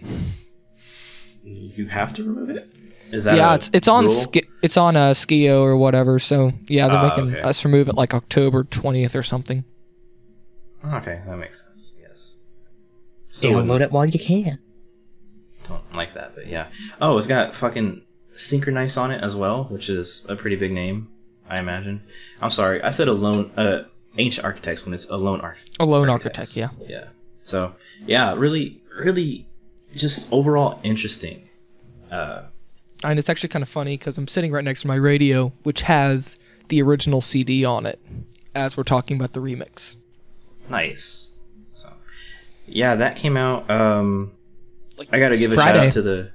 You have to remove it? Is that Yeah, a it's on rule? it's on Skio or whatever. So yeah, they're making okay. us remove it like October 20th or something. Okay, that makes sense. Yes. Download it while you can. Don't like that, but yeah. Oh, it's got fucking Synchronize on it as well, which is a pretty big name, I imagine. I'm sorry, I said Ancient Architects when it's Alone Architect, yeah. Yeah. So yeah, really, really, just overall interesting. And it's actually kind of funny because I'm sitting right next to my radio, which has the original CD on it, as we're talking about the remix. Nice. So yeah, that came out. I gotta give a Friday. shout out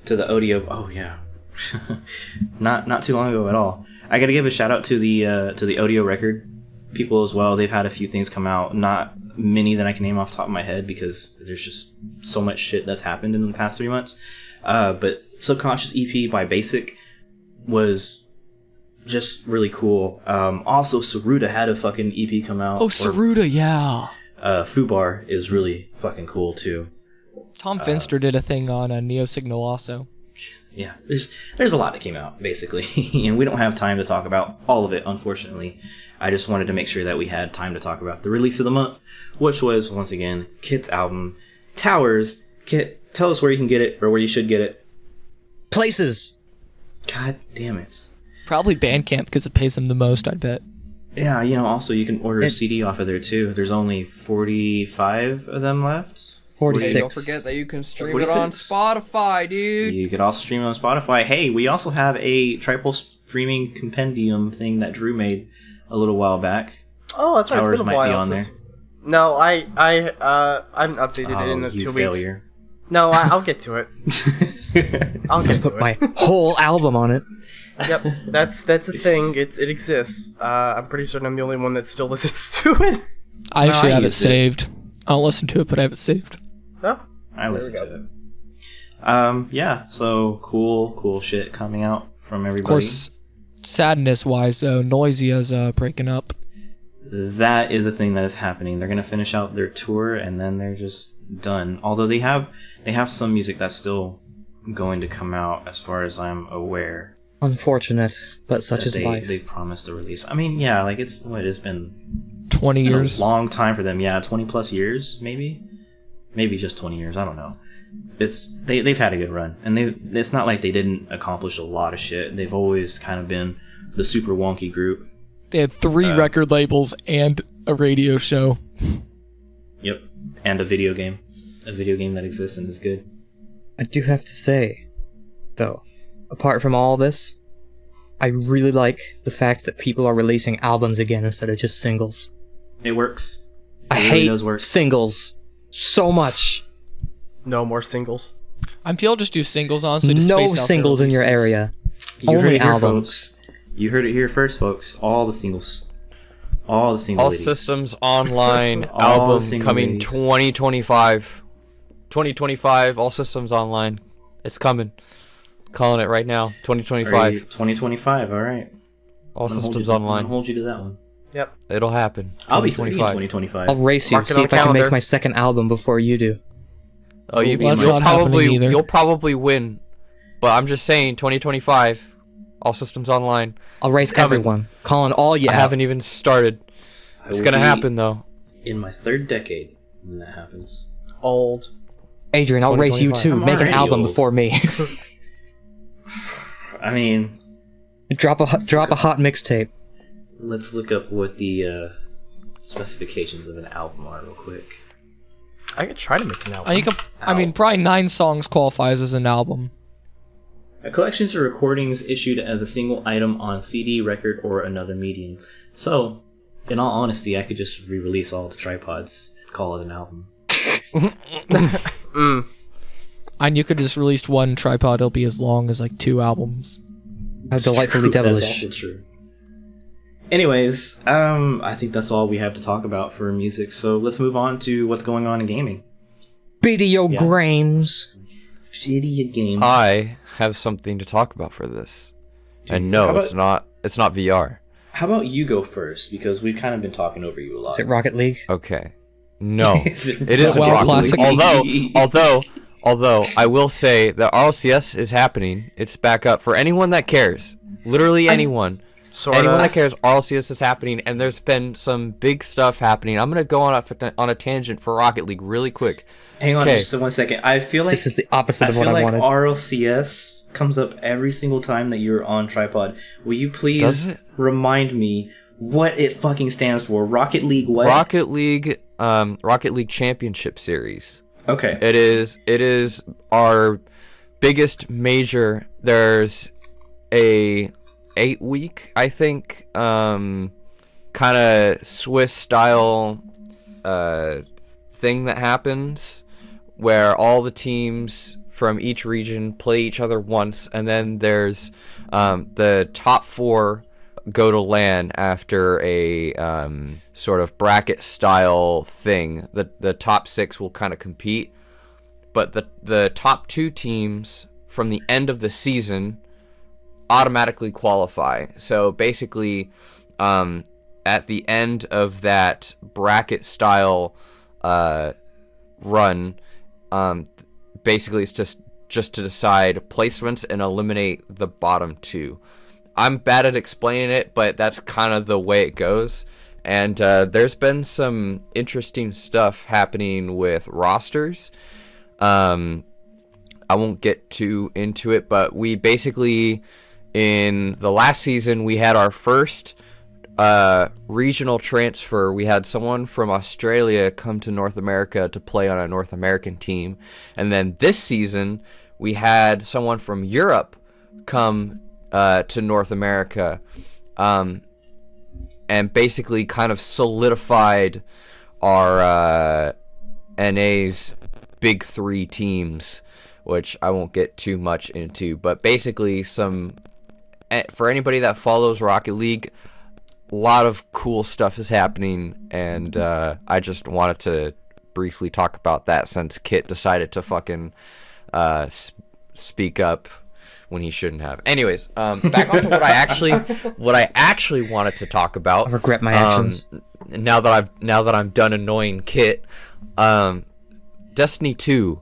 to the audio. Oh yeah, not too long ago at all. I gotta give a shout out to the audio record people as well. They've had a few things come out, not many that I can name off the top of my head because there's just so much shit that's happened in the past 3 months. But Subconscious EP by Basic was just really cool. Also, Saruda had a fucking EP come out. Oh, Saruda, yeah. Fubar is really fucking cool too. Tom Finster did a thing on Neo Signal also. Yeah, there's a lot that came out basically, and we don't have time to talk about all of it, unfortunately. I just wanted to make sure that we had time to talk about the release of the month, which was once again Kit's album, Towers. Kit, tell us where you can get it or where you should get it. Places. God damn it. Probably Bandcamp because it pays them the most, I bet. Yeah, also you can order a CD off of there too. There's only 45 of them left. 46. Hey, don't forget that you can stream it on Spotify, dude. You could also stream it on Spotify. Hey, we also have a Tripulse streaming compendium thing that Drew made a little while back. Oh, that's right. Ours It's been a might be while on since. there. No, I haven't updated it in the 2 weeks. Failure. No, I'll get to it. I'll get to Put it. my whole album on it. Yep, that's a thing. It exists. I'm pretty certain I'm the only one that still listens to it. I actually have it use it. saved. I don't listen to it, but I have it saved. Oh, I listen to it. Yeah, so cool shit coming out from everybody. Of course, sadness-wise, though, Noisia's breaking up. That is a thing that is happening. They're gonna finish out their tour and then they're just done. Although they have some music that's still going to come out, as far as I'm aware. Unfortunate, but such is They life. promised to release. I mean, yeah, like it's been 20 been years. a long time for them. Yeah, 20 plus years, maybe just 20 years. I don't know. They've had a good run, and it's not like they didn't accomplish a lot of shit. They've always kind of been the super wonky group. They had 3 record labels and a radio show. Yep, and a video game that exists and is good. I do have to say, though, apart from all this, I really like the fact that people are releasing albums again instead of just singles. It works. It I really hate does work. singles so much. no more singles. I'm feel just do singles, honestly. To No space out their singles in your releases. area. You heard Only it here, albums. folks. You heard it here first, folks. All the singles. All the single All ladies. Systems Online All album single coming ladies. 2025. 2025, All Systems Online. It's coming. Calling it right now. Are you- 2025. 2025, all right. All I'm gonna hold Systems you- I'm Online. gonna hold you to that one. Yep. It'll happen. I'll be 30 in 2025. 2025. I'll race you, Mark it see on if I can calendar. make my second album before you do. Oh, you Well, that's you'll not happening probably either. you'll probably win. But I'm just saying 2025. All Systems Online. I'll race coming. everyone. Calling all you I out. haven't even started. I It's will gonna be happen though. in my 3rd decade when that happens. Old. Adrian, I'll race you 2025. too. I'm Make an already album old. before me. I mean, drop a hot mixtape. let's look up what the specifications of an album are real quick. I could try to make an album. I mean, probably 9 songs qualifies as an album. Collections are recordings issued as a single item on CD, record, or another medium. So, in all honesty, I could just re-release all the tripods and call it an album. And you could just release one tripod, it'll be as long as like 2 albums. How delightfully True, devilish. That's also true. Anyways, I think that's all we have to talk about for music. So let's move on to what's going on in gaming. Video Yeah. games. Idiot games. I have something to talk about for this. And no, how it's not VR. How about you go first? Because we've kind of been talking over you a lot. Is it Rocket League? Okay. No. Is it It is Well, Rocket classic. League. Although I will say that RLCS is happening. It's back up for anyone that cares. Literally anyone. Anyone that cares, RLCS is happening, and there's been some big stuff happening. I'm gonna go on a tangent for Rocket League really quick. Hang on Okay. just 1 second. I feel like This is the opposite I of feel what I like wanted. RLCS comes up every single time that you're on Tripod. Will you Does please it? remind me what it fucking stands for? Rocket League what? Rocket League Championship Series. Okay. It is our biggest major. There's a 8-week, I think, kind of Swiss style thing that happens where all the teams from each region play each other once, and then there's the top 4 go to LAN after a sort of bracket style thing. The top 6 will kind of compete, but the top 2 teams from the end of the season automatically qualify. So basically, at the end of that bracket style run, basically it's just to decide placements and eliminate the bottom 2. I'm bad at explaining it, but that's kind of the way it goes. And there's been some interesting stuff happening with rosters. I won't get too into it, but we basically, in the last season, we had our first regional transfer. We had someone from Australia come to North America to play on a North American team. And then this season, we had someone from Europe come to North America, and basically kind of solidified our NA's big three teams, which I won't get too much into. But basically, for anybody that follows Rocket League, a lot of cool stuff is happening, and I just wanted to briefly talk about that since Kit decided to fucking speak up when he shouldn't have. Anyways, back on to what I actually wanted to talk about. I regret my actions. Now that I'm done annoying Kit, Destiny 2.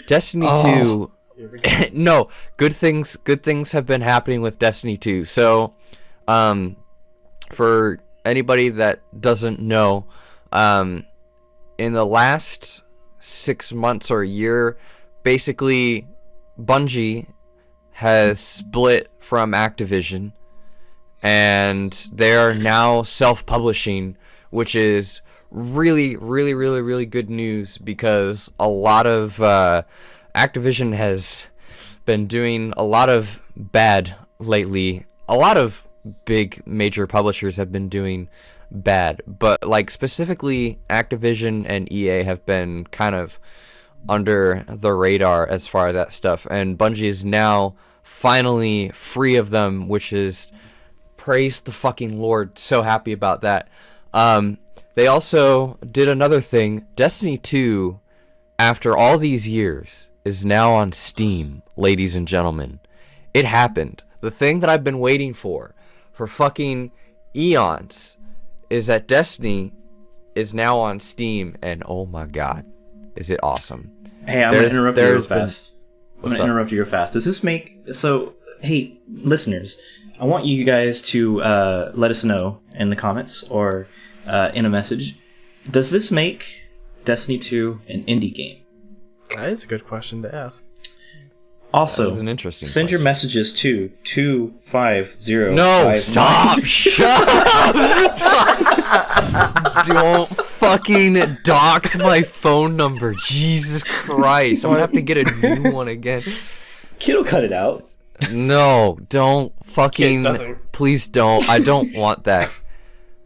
Destiny 2. No, good things have been happening with Destiny 2. So, for anybody that doesn't know, in the last 6 months or a year, basically Bungie has split from Activision, and they are now self-publishing, which is really, really, really, really good news, because a lot of Activision has been doing a lot of bad lately. A lot of big major publishers have been doing bad, but like specifically Activision and EA have been kind of under the radar as far as that stuff, and Bungie is now finally free of them, which is, praise the fucking Lord, so happy about that. They also did another thing. Destiny 2, after all these years, is now on Steam, ladies and gentlemen. It happened. The thing that I've been waiting for fucking eons is that Destiny is now on Steam, and oh my god, is it awesome. Hey, I'm going to interrupt you real fast. Does this make... So, hey, listeners, I want you guys to let us know in the comments or in a message. Does this make Destiny 2 an indie game? That is a good question to ask. Also, An interesting send question. Your messages to 250. No, stop! Shut up! Don't fucking dox my phone number. Jesus Christ. I'm gonna have to get a new one again. Kid'll cut it out. No, don't fucking... Please don't. I don't want that.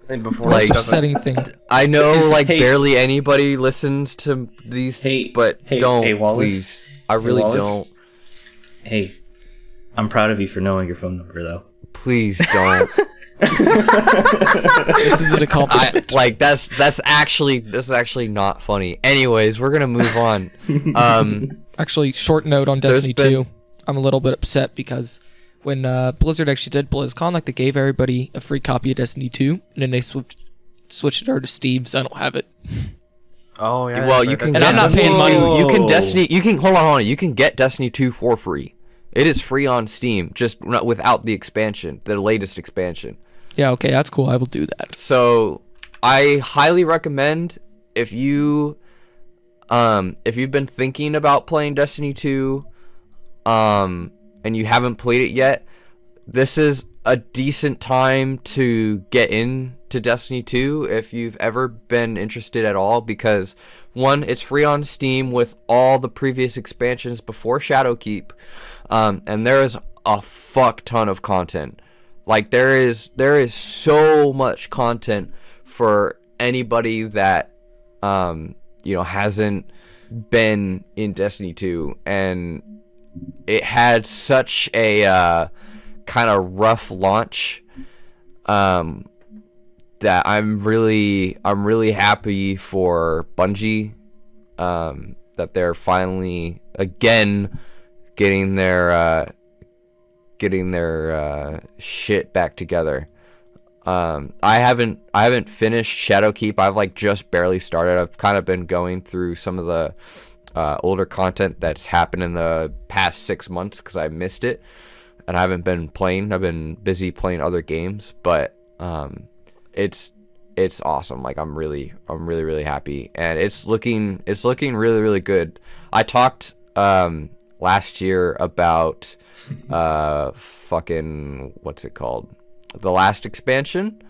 And before like, upsetting thing. I know, barely anybody listens to these, but don't, Wallace, please. I really don't. Hey, I'm proud of you for knowing your phone number, though. Please don't. This is an accomplishment. That's actually not funny. Anyways, we're gonna move on. Actually, short note on Destiny 2. I'm a little bit upset because when Blizzard actually did BlizzCon, they gave everybody a free copy of Destiny 2, and then they switched it over to Steam, so I don't have it. Oh yeah. Well, you can. And I'm not paying money. You can Destiny. You can hold on. You can get Destiny 2 for free. It is free on Steam, just not without the expansion, the latest expansion. Yeah. Okay, that's cool. I will do that. So, I highly recommend if you've been thinking about playing Destiny 2, and you haven't played it yet, this is a decent time to get into Destiny 2 if you've ever been interested at all, because one, it's free on Steam with all the previous expansions before Shadowkeep, and there is a fuck ton of content. Like there is so much content for anybody that hasn't been in Destiny 2, and it had such a kind of rough launch that I'm really happy for Bungie that they're finally again getting their shit back together. I haven't finished Shadowkeep. I've just barely started. I've kind of been going through some of the older content that's happened in the past 6 months because I missed it, and I haven't been playing. I've been busy playing other games, but it's awesome. I'm really happy, and it's looking really, really good. I talked last year about fucking what's it called, the last expansion,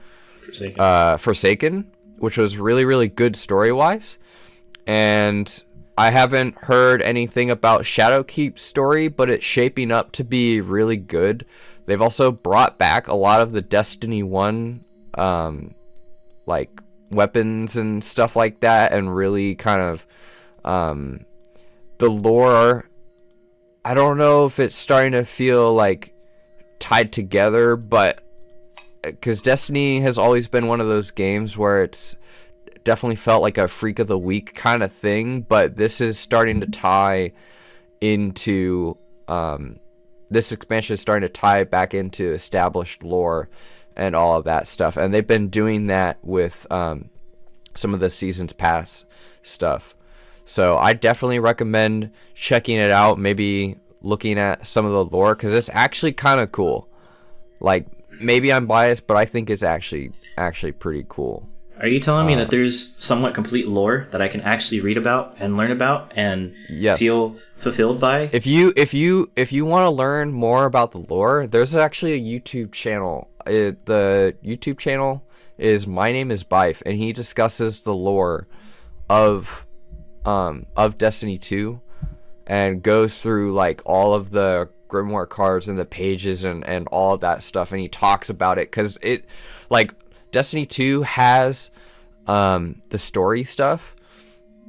Forsaken, which was really, really good story-wise. And I haven't heard anything about Shadowkeep's story, but it's shaping up to be really good. They've also brought back a lot of the Destiny 1 like weapons and stuff like that, and really kind of the lore. I don't know if it's starting to feel like tied together, but because Destiny has always been one of those games where it's definitely felt like a freak of the week kind of thing, but this is starting to tie into this expansion is starting to tie back into established lore and all of that stuff, and they've been doing that with some of the seasons pass stuff. So I definitely recommend checking it out, maybe looking at some of the lore, because it's actually kind of cool. Like, maybe I'm biased, but I think it's actually pretty cool. Are you telling me that there's somewhat complete lore that I can actually read about and learn about and feel fulfilled by? If you want to learn more about the lore, there's actually a YouTube channel. The YouTube channel is My Name is Bife, and he discusses the lore of Destiny 2 and goes through like all of the grimoire cards and the pages and all of that stuff, and he talks about it because it, like, Destiny 2 has the story stuff,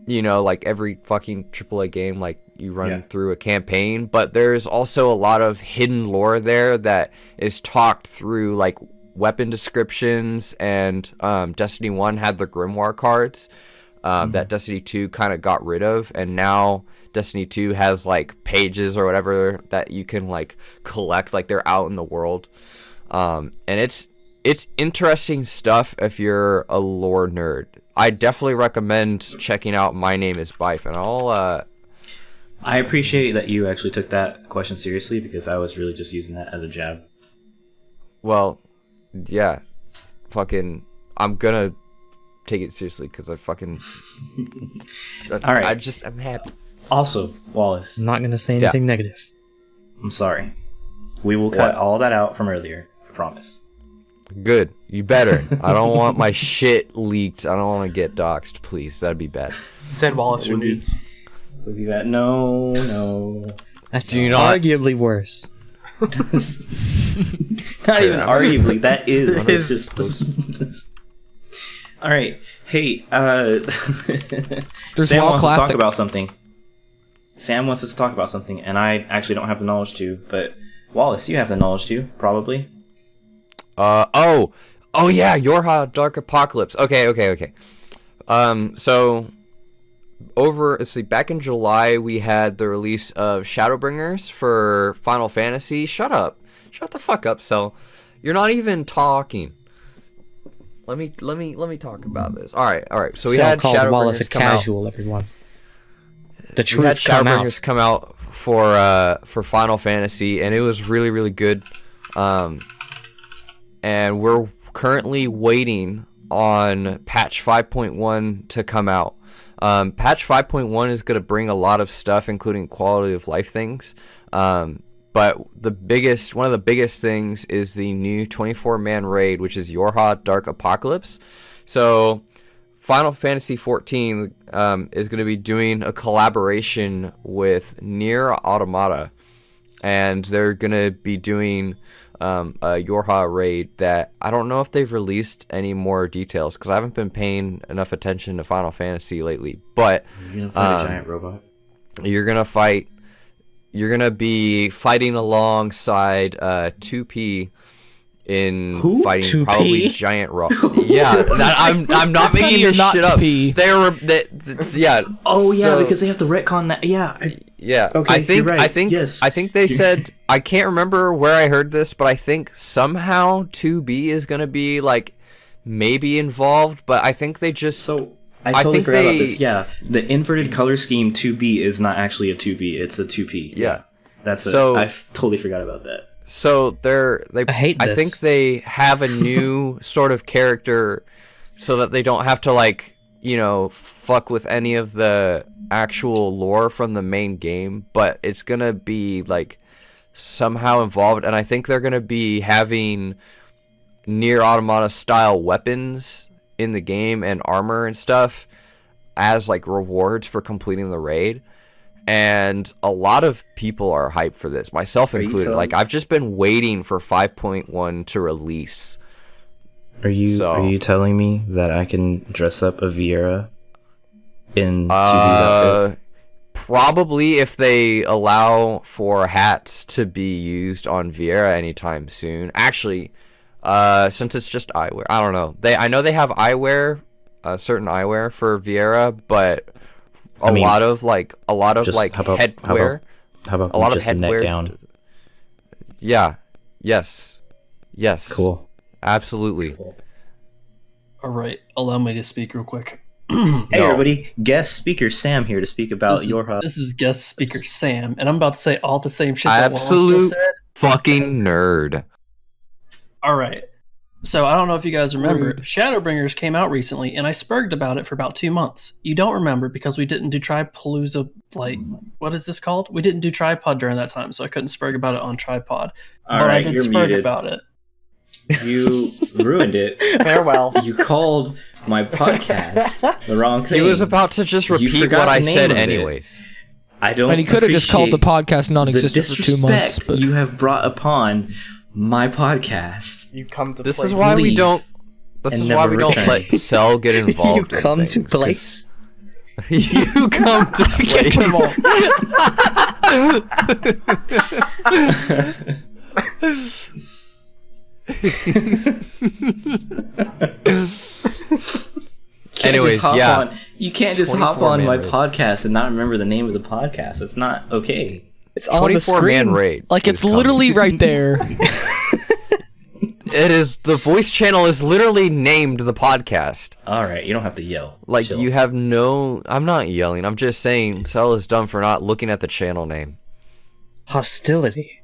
you know, like every fucking AAA game, like you run through a campaign, but there's also a lot of hidden lore there that is talked through, like weapon descriptions, and Destiny 1 had the grimoire cards that Destiny 2 kind of got rid of, and now Destiny 2 has like pages or whatever that you can like collect, like they're out in the world, and it's interesting stuff if you're a lore nerd. I definitely recommend checking out My Name is Bife, and I appreciate that you actually took that question seriously, because I was really just using that as a jab. Well, yeah, fucking, I'm gonna take it seriously because I fucking. All right, I'm happy. Also, Wallace, I'm not gonna say anything negative. I'm sorry. We will cut all that out from earlier. I promise. Good. You better. I don't want my shit leaked. I don't want to get doxxed, please. That'd be bad. Send Wallace your nudes. Would be bad. No. That's arguably worse. Not even arguably. That is. All right. Hey, There's Sam wants Classic. to talk about something. Sam wants us to talk about something, and I actually don't have the knowledge to, but Wallace, you have the knowledge to, probably. Oh yeah, Yorha Dark Apocalypse. Okay. So back in July we had the release of Shadowbringers for Final Fantasy. Shut the fuck up, Cell. You're not even talking. Let me talk about this. All right. So we had Shadowbringers Wallace a come casual, everyone. The truth we had Shadowbringers come out for Final Fantasy, and it was really, really good. And we're currently waiting on patch 5.1 to come out. Patch 5.1 is going to bring a lot of stuff, including quality of life things. But one of the biggest things is the new 24-man raid, which is Yorha Dark Apocalypse. So Final Fantasy XIV is going to be doing a collaboration with Nier Automata, and they're going to be doing a Yorha raid that I don't know if they've released any more details, because I haven't been paying enough attention to Final Fantasy lately. But you're gonna fight a giant robot. You're gonna be fighting alongside 2P in fighting 2P? probably giant robot. Yeah, I'm not making this shit up. Yeah. Oh yeah, because they have to retcon that. Yeah. Yeah, Okay, I think you're right. I think they said, I can't remember where I heard this, but I think somehow 2B is gonna be like maybe involved, but I think they just I totally forgot about this. Yeah, the inverted color scheme 2B is not actually a 2B; it's a 2P. Yeah, I totally forgot about that. So I hate this. I think they have a new sort of character, so that they don't have to like, you know, fuck with any of the actual lore from the main game, but it's gonna be like somehow involved, and I think they're gonna be having near automata style weapons in the game and armor and stuff as like rewards for completing the raid. And a lot of people are hyped for this, myself included. Like, I've just been waiting for 5.1 to release. Are you telling me that I can dress up a Vieira in 2D outfit? Probably, if they allow for hats to be used on Vieira anytime soon. Actually, since it's just eyewear, I don't know. I know they have eyewear, certain eyewear for Vieira, but a lot of headwear. How about a lot of just neck headwear down? Yeah. Yes. Cool. Absolutely. Cool. All right, allow me to speak real quick. Hey everybody, guest speaker Sam here to speak about This is guest speaker Sam, and I'm about to say all the same shit that Wallace Absolute just said. fucking nerd. All right. So I don't know if you guys remember, Shadowbringers came out recently, and I spurged about it for about 2 months. You don't remember because we didn't do Tripalooza, like, what is this called? We didn't do Tripod during that time, so I couldn't spurg about it on Tripod. But I did spurg about it. You ruined it. Farewell. You called my podcast the wrong thing. He was about to just repeat what I said anyways. I don't. And he could have just called the podcast the non-existent for 2 months. disrespect you have brought upon my podcast. You come to This place. is why we Leave don't. This and is why we never don't let return. Cell get involved. You come in to things, 'cause place. You come to place. Anyways, yeah. You can't just hop on 24-man my raid. podcast and not remember the name of the podcast. It's not okay. It's on the 24-man screen. raid. Like, it's is coming. literally right there. It is. The voice channel is literally named the podcast. All right, you don't have to yell. Like, Chill. you have no. I'm not yelling. I'm just saying Cell is dumb for not looking at the channel name. Hostility.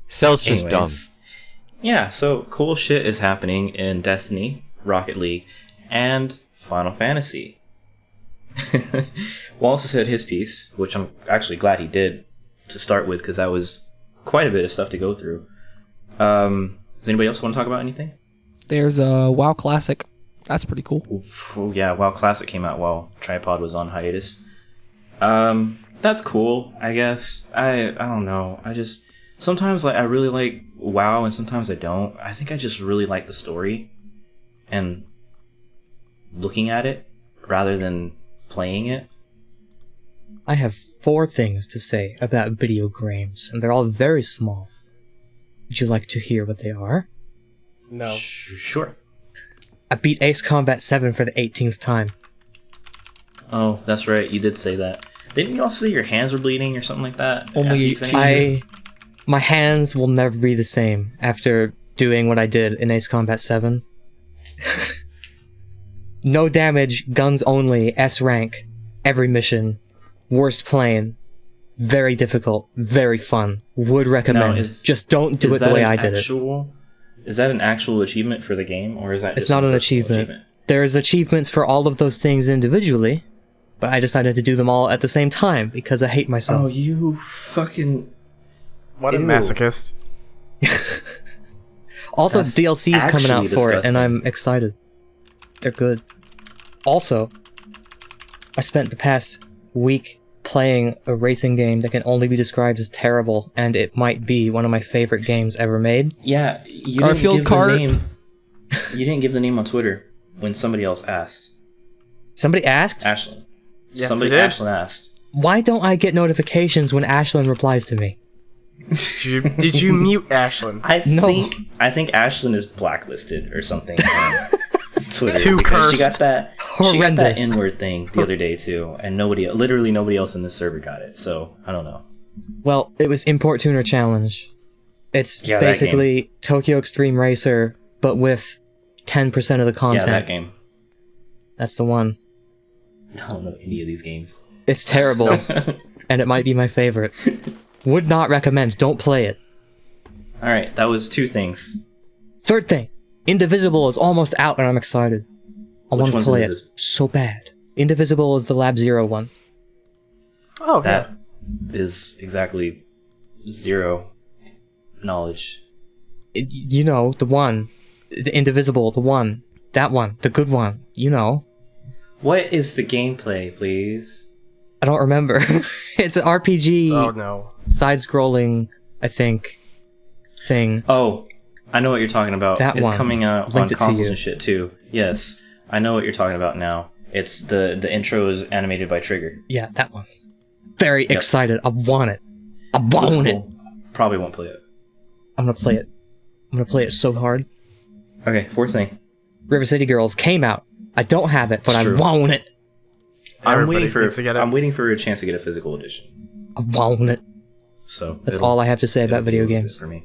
Cell's just dumb. Anyways, yeah, so cool shit is happening in Destiny, Rocket League, and Final Fantasy. Wallace said his piece, which I'm actually glad he did to start with, because that was quite a bit of stuff to go through. Does anybody else want to talk about anything? There's a WoW Classic. That's pretty cool. Oh yeah, WoW Classic came out while Tripod was on hiatus. That's cool, I guess. I don't know. I just sometimes I really like WoW and sometimes I don't. I think I just really like the story and looking at it rather than playing it. I have 4 things to say about video games, and they're all very small. Would you like to hear what they are? No. Sure. I beat Ace Combat 7 for the 18th time. Oh, that's right. You did say that. Didn't you also say your hands were bleeding or something like that? Only after you 18. finished it? My hands will never be the same after doing what I did in Ace Combat 7. No damage, guns only, S rank, every mission, worst plane, very difficult, very fun, would recommend. Just don't do it the way I did it. Is that an actual achievement for the game, or is that It's just not a an personal achievement. There's achievements for all of those things individually, but I decided to do them all at the same time because I hate myself. Oh, you fucking... What a Ew. masochist. Also, That's DLC is coming out actually for it, and disgusting. I'm excited. They're good. Also, I spent the past week playing a racing game that can only be described as terrible, and it might be one of my favorite games ever made. Yeah, you Garfield didn't give Kart? the name. You didn't give the name on Twitter when somebody else asked. Somebody asked, Ashlyn. Yes, Somebody he did. Ashlyn asked. why don't I get notifications when Ashlyn replies to me? Did you mute Ashlyn? I No. think Ashlyn is blacklisted or something on Twitter. Too because cursed. She got that Horrendous. N-word thing the other day too, and literally nobody else in this server got it. So I don't know. Well, it was Import Tuner Challenge. It's Yeah, that basically Tokyo Extreme Racer, but with 10% of the Yeah, content. that game. That's the one. I don't know any of these games. It's terrible, and it might be my favorite. Would not recommend. Don't play it. All right, that was 2 things. Third thing, Indivisible is almost out, and I'm excited. I Which want to one's play it Indivisible? so bad. Indivisible is the Lab Zero one. Oh, That is exactly 0 knowledge. You know, the one The Indivisible, the one. That one. The good one. You know. What is the gameplay, please? I don't remember. It's an RPG. Oh no. Side-scrolling, I think, thing. Oh, I know what you're talking about. That it's one. coming out Linked on it to consoles you. and shit too. Yes, I know what you're talking about now. It's the intro is animated by Trigger. Yeah, that one. Very excited. I want it. I Looks want it. cool. Probably won't play it. I'm gonna play it. I'm gonna play it so hard. Okay, fourth thing. River City Girls came out. I don't have it, but It's I true. want it. I'm waiting needs to get it. I'm waiting for a chance to get a physical edition. I want it. So That's it'll- all I have to say about it'll be video worth it games. for me.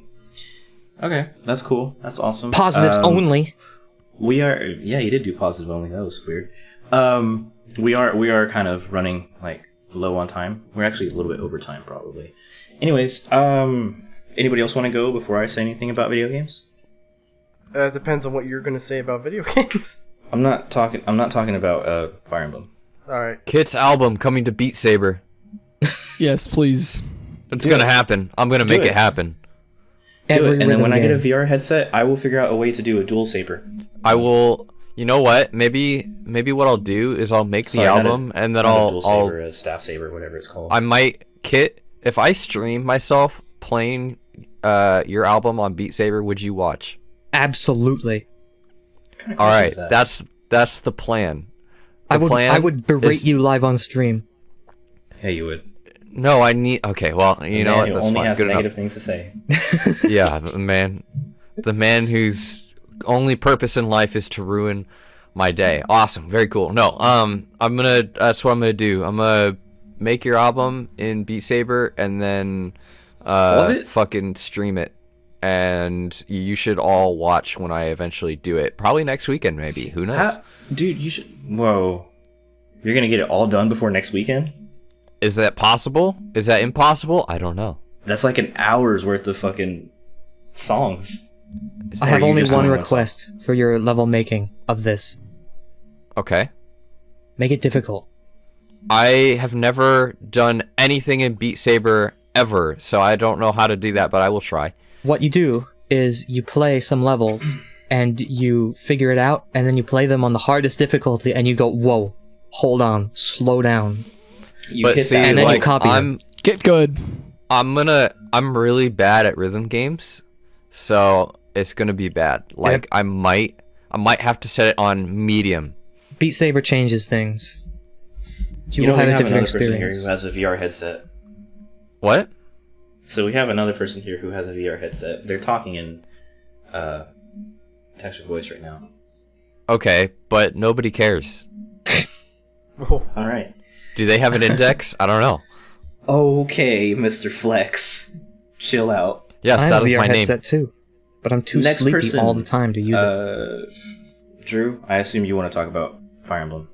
Okay, that's cool. That's awesome. Positives only. We are. Yeah, you did do positive only. That was weird. We are kind of running like low on time. We're actually a little bit over time probably. Anyways, anybody else want to go before I say anything about video games? It depends on what you're gonna say about video games. I'm not talking about Fire Emblem. All right. Kit's album coming to Beat Saber. Yes, please. It's gonna happen. I'm gonna make it happen. Do Every it, and then rhythm when I get a game. VR headset, I will figure out a way to do a dual saber. I will. You know what? Maybe what I'll do is I'll make Sorry, the not a- album and then not a I'll dual saber, a staff saber, whatever it's called. I might Kit. If I stream myself playing your album on Beat Saber, would you watch? Absolutely. What kind of All crazy right, is that? that's the plan. I The would plan berate is- you live on stream. Yeah, you would. No, I need. Okay, well, you know Man what? who That's only fine. has Good negative enough. things to say. Yeah, the man whose only purpose in life is to ruin my day. Awesome, very cool. No, that's what I'm gonna do. I'm gonna make your album in Beat Saber and then Love it. fucking stream it. And you should all watch when I eventually do it. Probably next weekend, maybe. Who knows? Dude, you should. Whoa, you're gonna get it all done before next weekend? Is that possible? Is that impossible? I don't know. That's like an hour's worth of fucking songs. I Or have you only just one doing one request for your level making of this. Okay. Make it difficult. I have never done anything in Beat Saber ever, so I don't know how to do that, but I will try. What you do is you play some levels and you figure it out, and then you play them on the hardest difficulty, and you go, whoa, hold on, slow down. You But hit see, that. And then you like, copy I'm Get good. I'm really bad at rhythm games, so it's gonna be bad. Like I might have to set it on medium. Beat Saber changes things. You, You know, will have we a have different another person here experience. who has a VR headset. What? So we have another person here who has a VR headset. They're talking in text or voice right now. Okay, but nobody cares. All right. Do they have an index? I don't know. Okay, Mr. Flex, chill out. Yes, I that have a is VR my name. headset too, but I'm too Next sleepy person, all the time to use it. Drew, I assume you want to talk about Fire Emblem.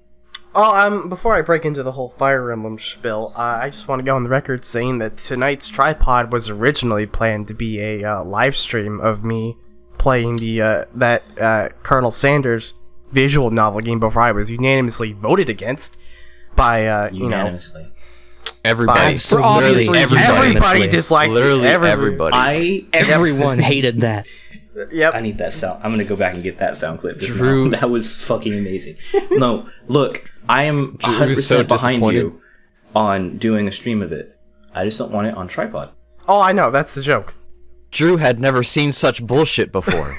Oh, before I break into the whole Fire Emblem spiel, I just want to go on the record saying that tonight's tripod was originally planned to be a live stream of me playing that Colonel Sanders visual novel game before I was unanimously voted against by Unanimously. Everybody. For obvious Literally reasons. everybody. everybody disliked Literally it. everybody. Everyone hated that. Yep. I need that sound. I'm gonna go back and get that sound clip. Just Drew- now. That was fucking amazing. No, look, I am Drew 100% is so behind disappointed. you on doing a stream of it. I just don't want it on tripod. Oh, I know. That's the joke. Drew had never seen such bullshit before.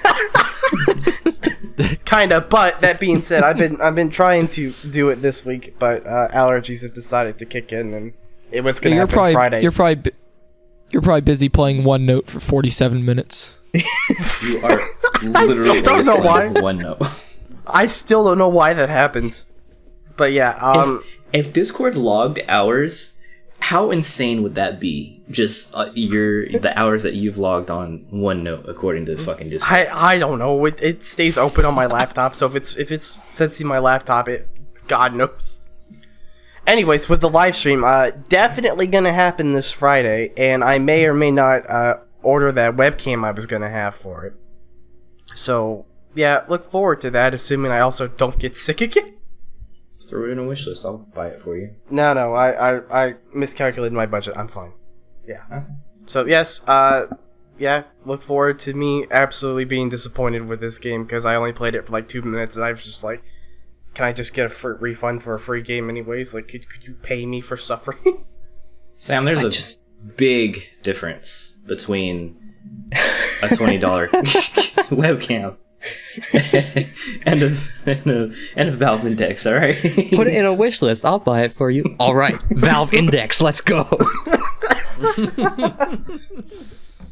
Kinda, but that being said, I've been trying to do it this week, but allergies have decided to kick in, and it was gonna happen Friday. You're probably busy playing One Note for 47 minutes. You are literally don't know playing why. one note. I still don't know why that happens, but yeah. If Discord logged hours, how insane would that be? Just the hours that you've logged on OneNote according to fucking Discord. I don't know. It stays open on my laptop, so if it's sensing my laptop, it God knows. Anyways, with the live stream, definitely gonna happen this Friday, and I may or may not order that webcam I was gonna have for it. So yeah, look forward to that. Assuming I also don't get sick again. Throw it in a wish list. I'll buy it for you. No, I miscalculated my budget. I'm fine. Yeah. Okay. So yes, look forward to me absolutely being disappointed with this game because I only played it for like 2 minutes and I was just like, can I just get a refund for a free game anyways? Like, could you pay me for suffering? Sam, there's a big difference between a $20 webcam and a Valve Index, alright? Put it in a wish list. I'll buy it for you. All right, Valve Index. Let's go.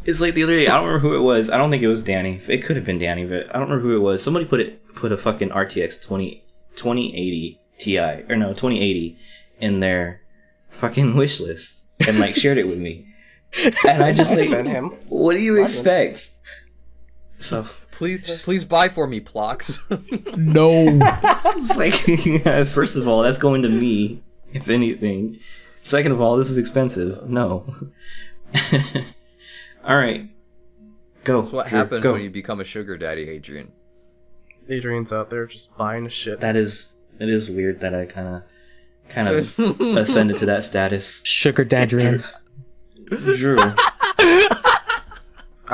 It's like the other day, I don't remember who it was. I don't think it was Danny. It could have been Danny, but I don't remember who it was. Somebody put a fucking RTX 2080 Ti, or no, 2080 in their fucking wish list and like shared it with me. And I just like, what do you expect? So Please buy for me, Plox. No. it's like, first of all, that's going to me, if anything. Second of all, this is expensive. No. All right, go. That's what Drew, happens go. when you become a sugar daddy, Adrian. Adrian's out there just buying a shit. It is weird that I kind of ascended to that status. Sugar Dadrian. Drew,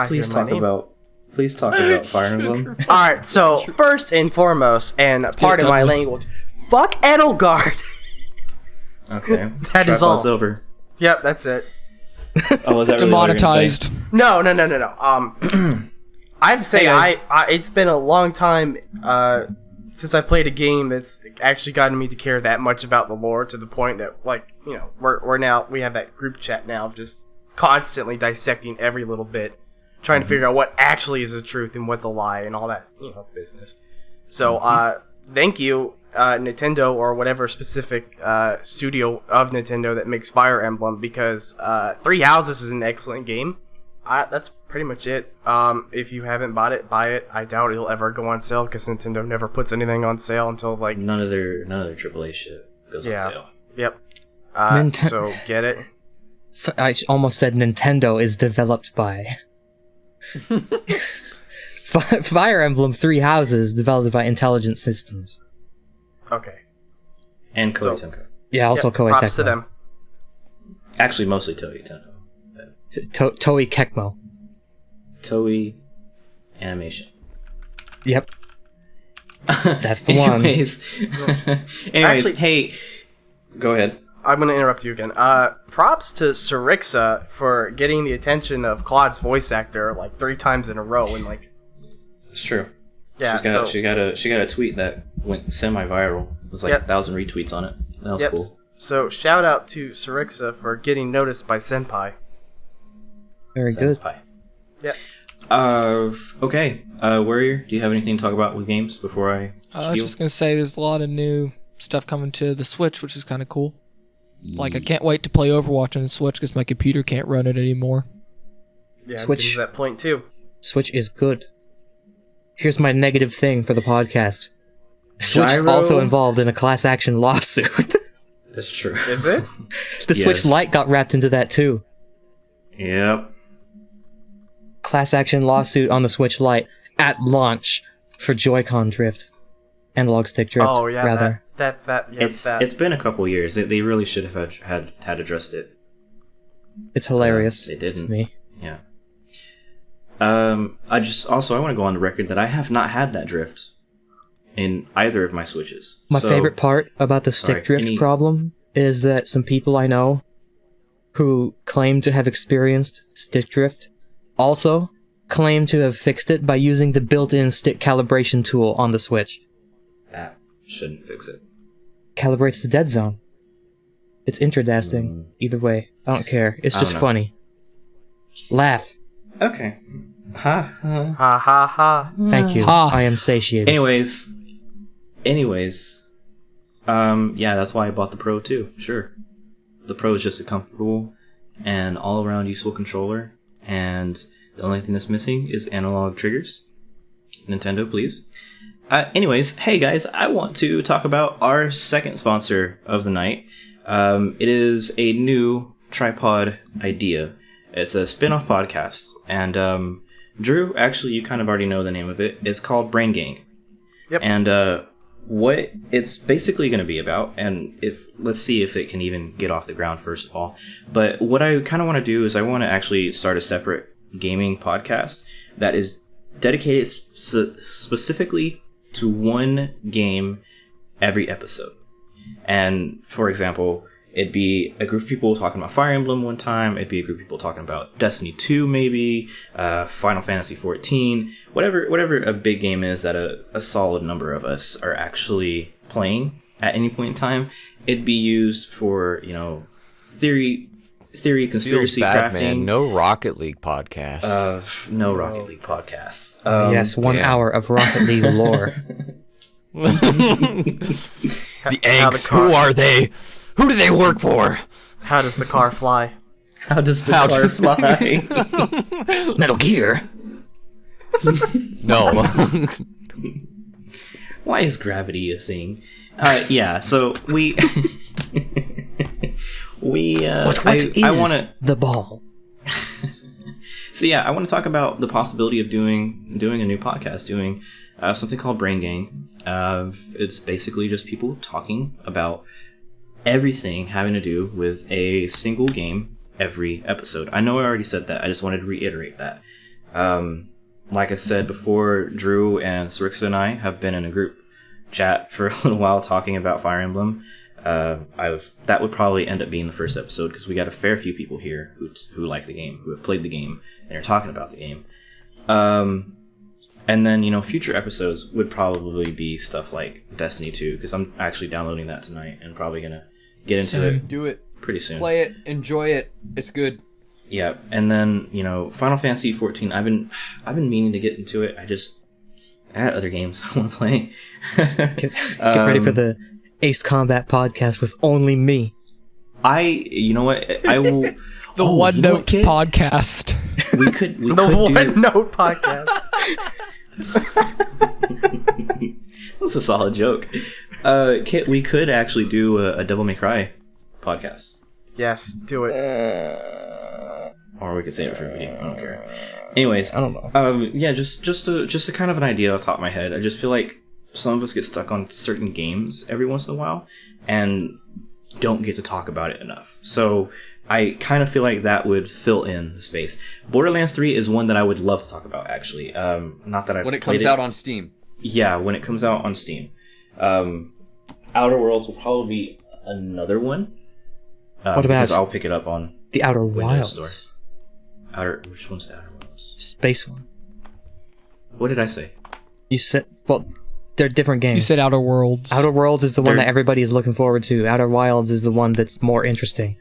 please talk about Fire Emblem. Alright, so first and foremost, and part of my language, fuck Edelgard! Okay, That is all. Tripod's over. Yep, that's it. Oh, was that really what you were gonna say? Demonetized. No. I have to say, Hey, guys. I it's been a long time since I played a game that's actually gotten me to care that much about the lore to the point that, like, you know, we have that group chat now of just constantly dissecting every little bit, trying to figure out what actually is the truth and what's a lie and all that, you know, business. So, thank you, Nintendo or whatever specific studio of Nintendo that makes Fire Emblem, because Three Houses is an excellent game. That's pretty much it. If you haven't bought it, buy it. I doubt it'll ever go on sale because Nintendo never puts anything on sale until like None of their AAA shit goes on sale. Yep. Ninten- So get it. I almost said Nintendo is developed by. Fire Emblem Three Houses developed by Intelligent Systems. Okay. And Koei Tecmo. Yeah, also Yep, Koei props to Tecmo. them. Actually, mostly Toei Tecmo. Toei Kekmo. Toei Animation. Yep. That's the one. Anyways, Actually- hey, go ahead. I'm gonna interrupt you again. Props to Sarixa for getting the attention of Claude's voice actor like 3 times in a row, and like, It's true. yeah. She got a tweet that went semi-viral. It was like 1,000 retweets on it. That was cool. So shout out to Sarixa for getting noticed by Senpai. Very good. Senpai. Yep. Okay. Warrior, do you have anything to talk about with games before I I was just gonna say there's a lot of new stuff coming to the Switch, which is kind of cool. Like I can't wait to play Overwatch on the Switch because my computer can't run it anymore. Yeah, Switch. I'm getting to that point too. Switch is good. Here's my negative thing for the podcast. Switch is Gyro? also involved in a class action lawsuit. That's true. Is it? The Switch Yes. Lite got wrapped into that too. Yep. Class action lawsuit on the Switch Lite at launch for Joy-Con drift. Analog stick drift, Oh yeah, rather. It's been a couple years. They really should have had addressed it. It's hilarious They didn't. to me. Yeah. I want to go on the record that I have not had that drift in either of my Switches. My So- favorite part about the stick Sorry, drift any- problem is that some people I know who claim to have experienced stick drift also claim to have fixed it by using the built-in stick calibration tool on the Switch. That shouldn't fix it. Calibrates the dead zone. It's intradasting. Either way, I don't care. It's I just don't know. funny. Laugh. Okay. Ha ha. Ha ha ha. Thank you. Ha. I am satiated. Anyways, yeah, that's why I bought the Pro too. Sure, the Pro is just a comfortable and all-around useful controller, and the only thing that's missing is analog triggers. Nintendo, please. Anyways, hey guys, I want to talk about our second sponsor of the night. It is a new tripod idea. It's a spin-off podcast, and Drew, actually, you kind of already know the name of it. It's called Brain Gang. Yep. And what it's basically going to be about, and let's see if it can even get off the ground first of all. But what I kind of want to do is I want to actually start a separate gaming podcast that is dedicated specifically to one game every episode. And for example, it'd be a group of people talking about Fire Emblem one time. It'd be a group of people talking about Destiny 2, maybe Final Fantasy 14, whatever a big game is that a solid number of us are actually playing at any point in time. It'd be used for, theory, conspiracy bad, crafting. man. No Rocket League podcast. No Rocket League podcast. Yes, 1 hour of Rocket League lore. The eggs. Who are they? Who do they work for? How does the car fly? How does the car fly? Metal Gear. No. Why is gravity a thing? Yeah, so we I want to the ball? So yeah, I want to talk about the possibility of doing a new podcast, doing something called Brain Gang. It's basically just people talking about everything having to do with a single game every episode. I know I already said that. I just wanted to reiterate that. Like I said before, Drew and Sarixa and I have been in a group chat for a little while talking about Fire Emblem. That would probably end up being the first episode because we got a fair few people here who like the game, who have played the game, and are talking about the game. And then, future episodes would probably be stuff like Destiny 2, because I'm actually downloading that tonight and probably going to get into it. Do it. Pretty soon. Play it. Enjoy it. It's good. Yeah, and then, Final Fantasy 14, I've been meaning to get into it. I had other games I want to play. Get ready for the Ace Combat podcast with only me. You know what? I will... The One Note podcast. We could The One Note podcast. That's a solid joke. Kit, we could actually do a Devil May Cry podcast. Yes, do it. Or we could save it for a video. I don't care. Anyways, I don't know. Yeah, just a kind of an idea off the top of my head. I just feel like some of us get stuck on certain games every once in a while and don't get to talk about it enough. So I kind of feel like that would fill in the space. Borderlands 3 is one that I would love to talk about, actually. Not that I've When it played comes out on Steam. Yeah, when it comes out on Steam. Outer Worlds will probably be another one. What about because I'll pick it up on the Outer Windows Wilds? Store. Which one's the Outer Worlds? Space one. What did I say? You said, well, they're different games. You said Outer Worlds. Outer Worlds is the one that everybody is looking forward to. Outer Wilds is the one that's more interesting.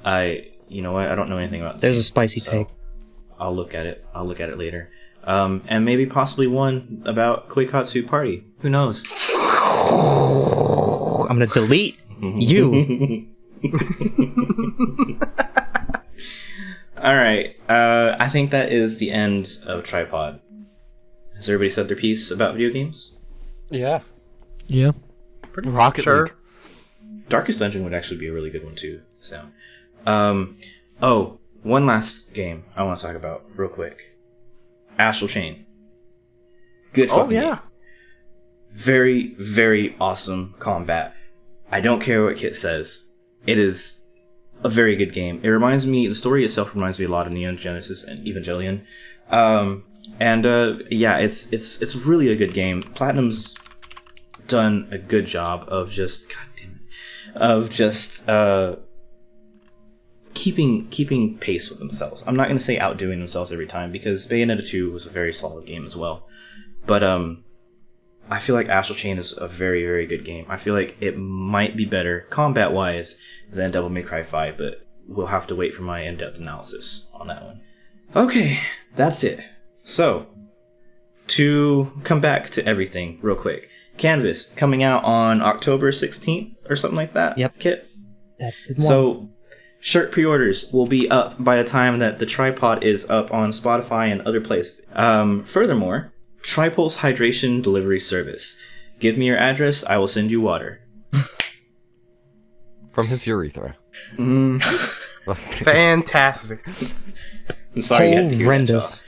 You know what? I don't know anything about this. There's a game, spicy so take. I'll look at it. I'll look at it later. And maybe possibly one about Koikatsu Party. Who knows? I'm gonna delete you. All right. I think that is the end of Tripod. Has everybody said their piece about video games? Yeah. Yeah. Rocket League. Darkest Dungeon would actually be a really good one too. So, one last game I want to talk about real quick. Astral Chain. Good fucking game. Very, very awesome combat. I don't care what Kit says. It is a very good game. It reminds me, the story itself reminds me a lot of Neon Genesis and Evangelion. It's really a good game. Platinum's done a good job of just, keeping pace with themselves. I'm not going to say outdoing themselves every time, because Bayonetta 2 was a very solid game as well. But I feel like Astral Chain is a very, very good game. I feel like it might be better combat-wise than Devil May Cry 5, but we'll have to wait for my in-depth analysis on that one. Okay, that's it. So, to come back to everything real quick. Canvas coming out on October 16th or something like that. Yep. Kit? That's the one. So, shirt pre-orders will be up by the time that the Tripod is up on Spotify and other places. Furthermore, Tripulse Hydration Delivery Service. Give me your address, I will send you water. From his urethra. Fantastic. I'm sorry you had to hear that, Horrendous.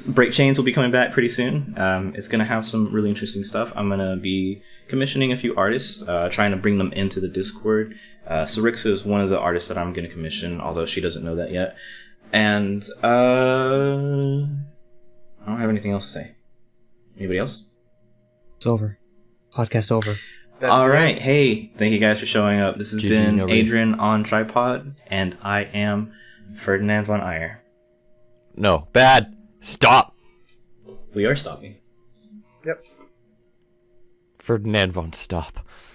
Break Chains will be coming back pretty soon. It's going to have some really interesting stuff. I'm going to be commissioning a few artists, trying to bring them into the Discord. Sarixa is one of the artists that I'm going to commission, although she doesn't know that yet. And I don't have anything else to say. Anybody else? It's over. Podcast over. All right. Hey, thank you guys for showing up. This has been Adrian on Tripod, and I am Ferdinand von Ayer. No, bad. Stop. We are stopping. Yep. Ferdinand von Stop.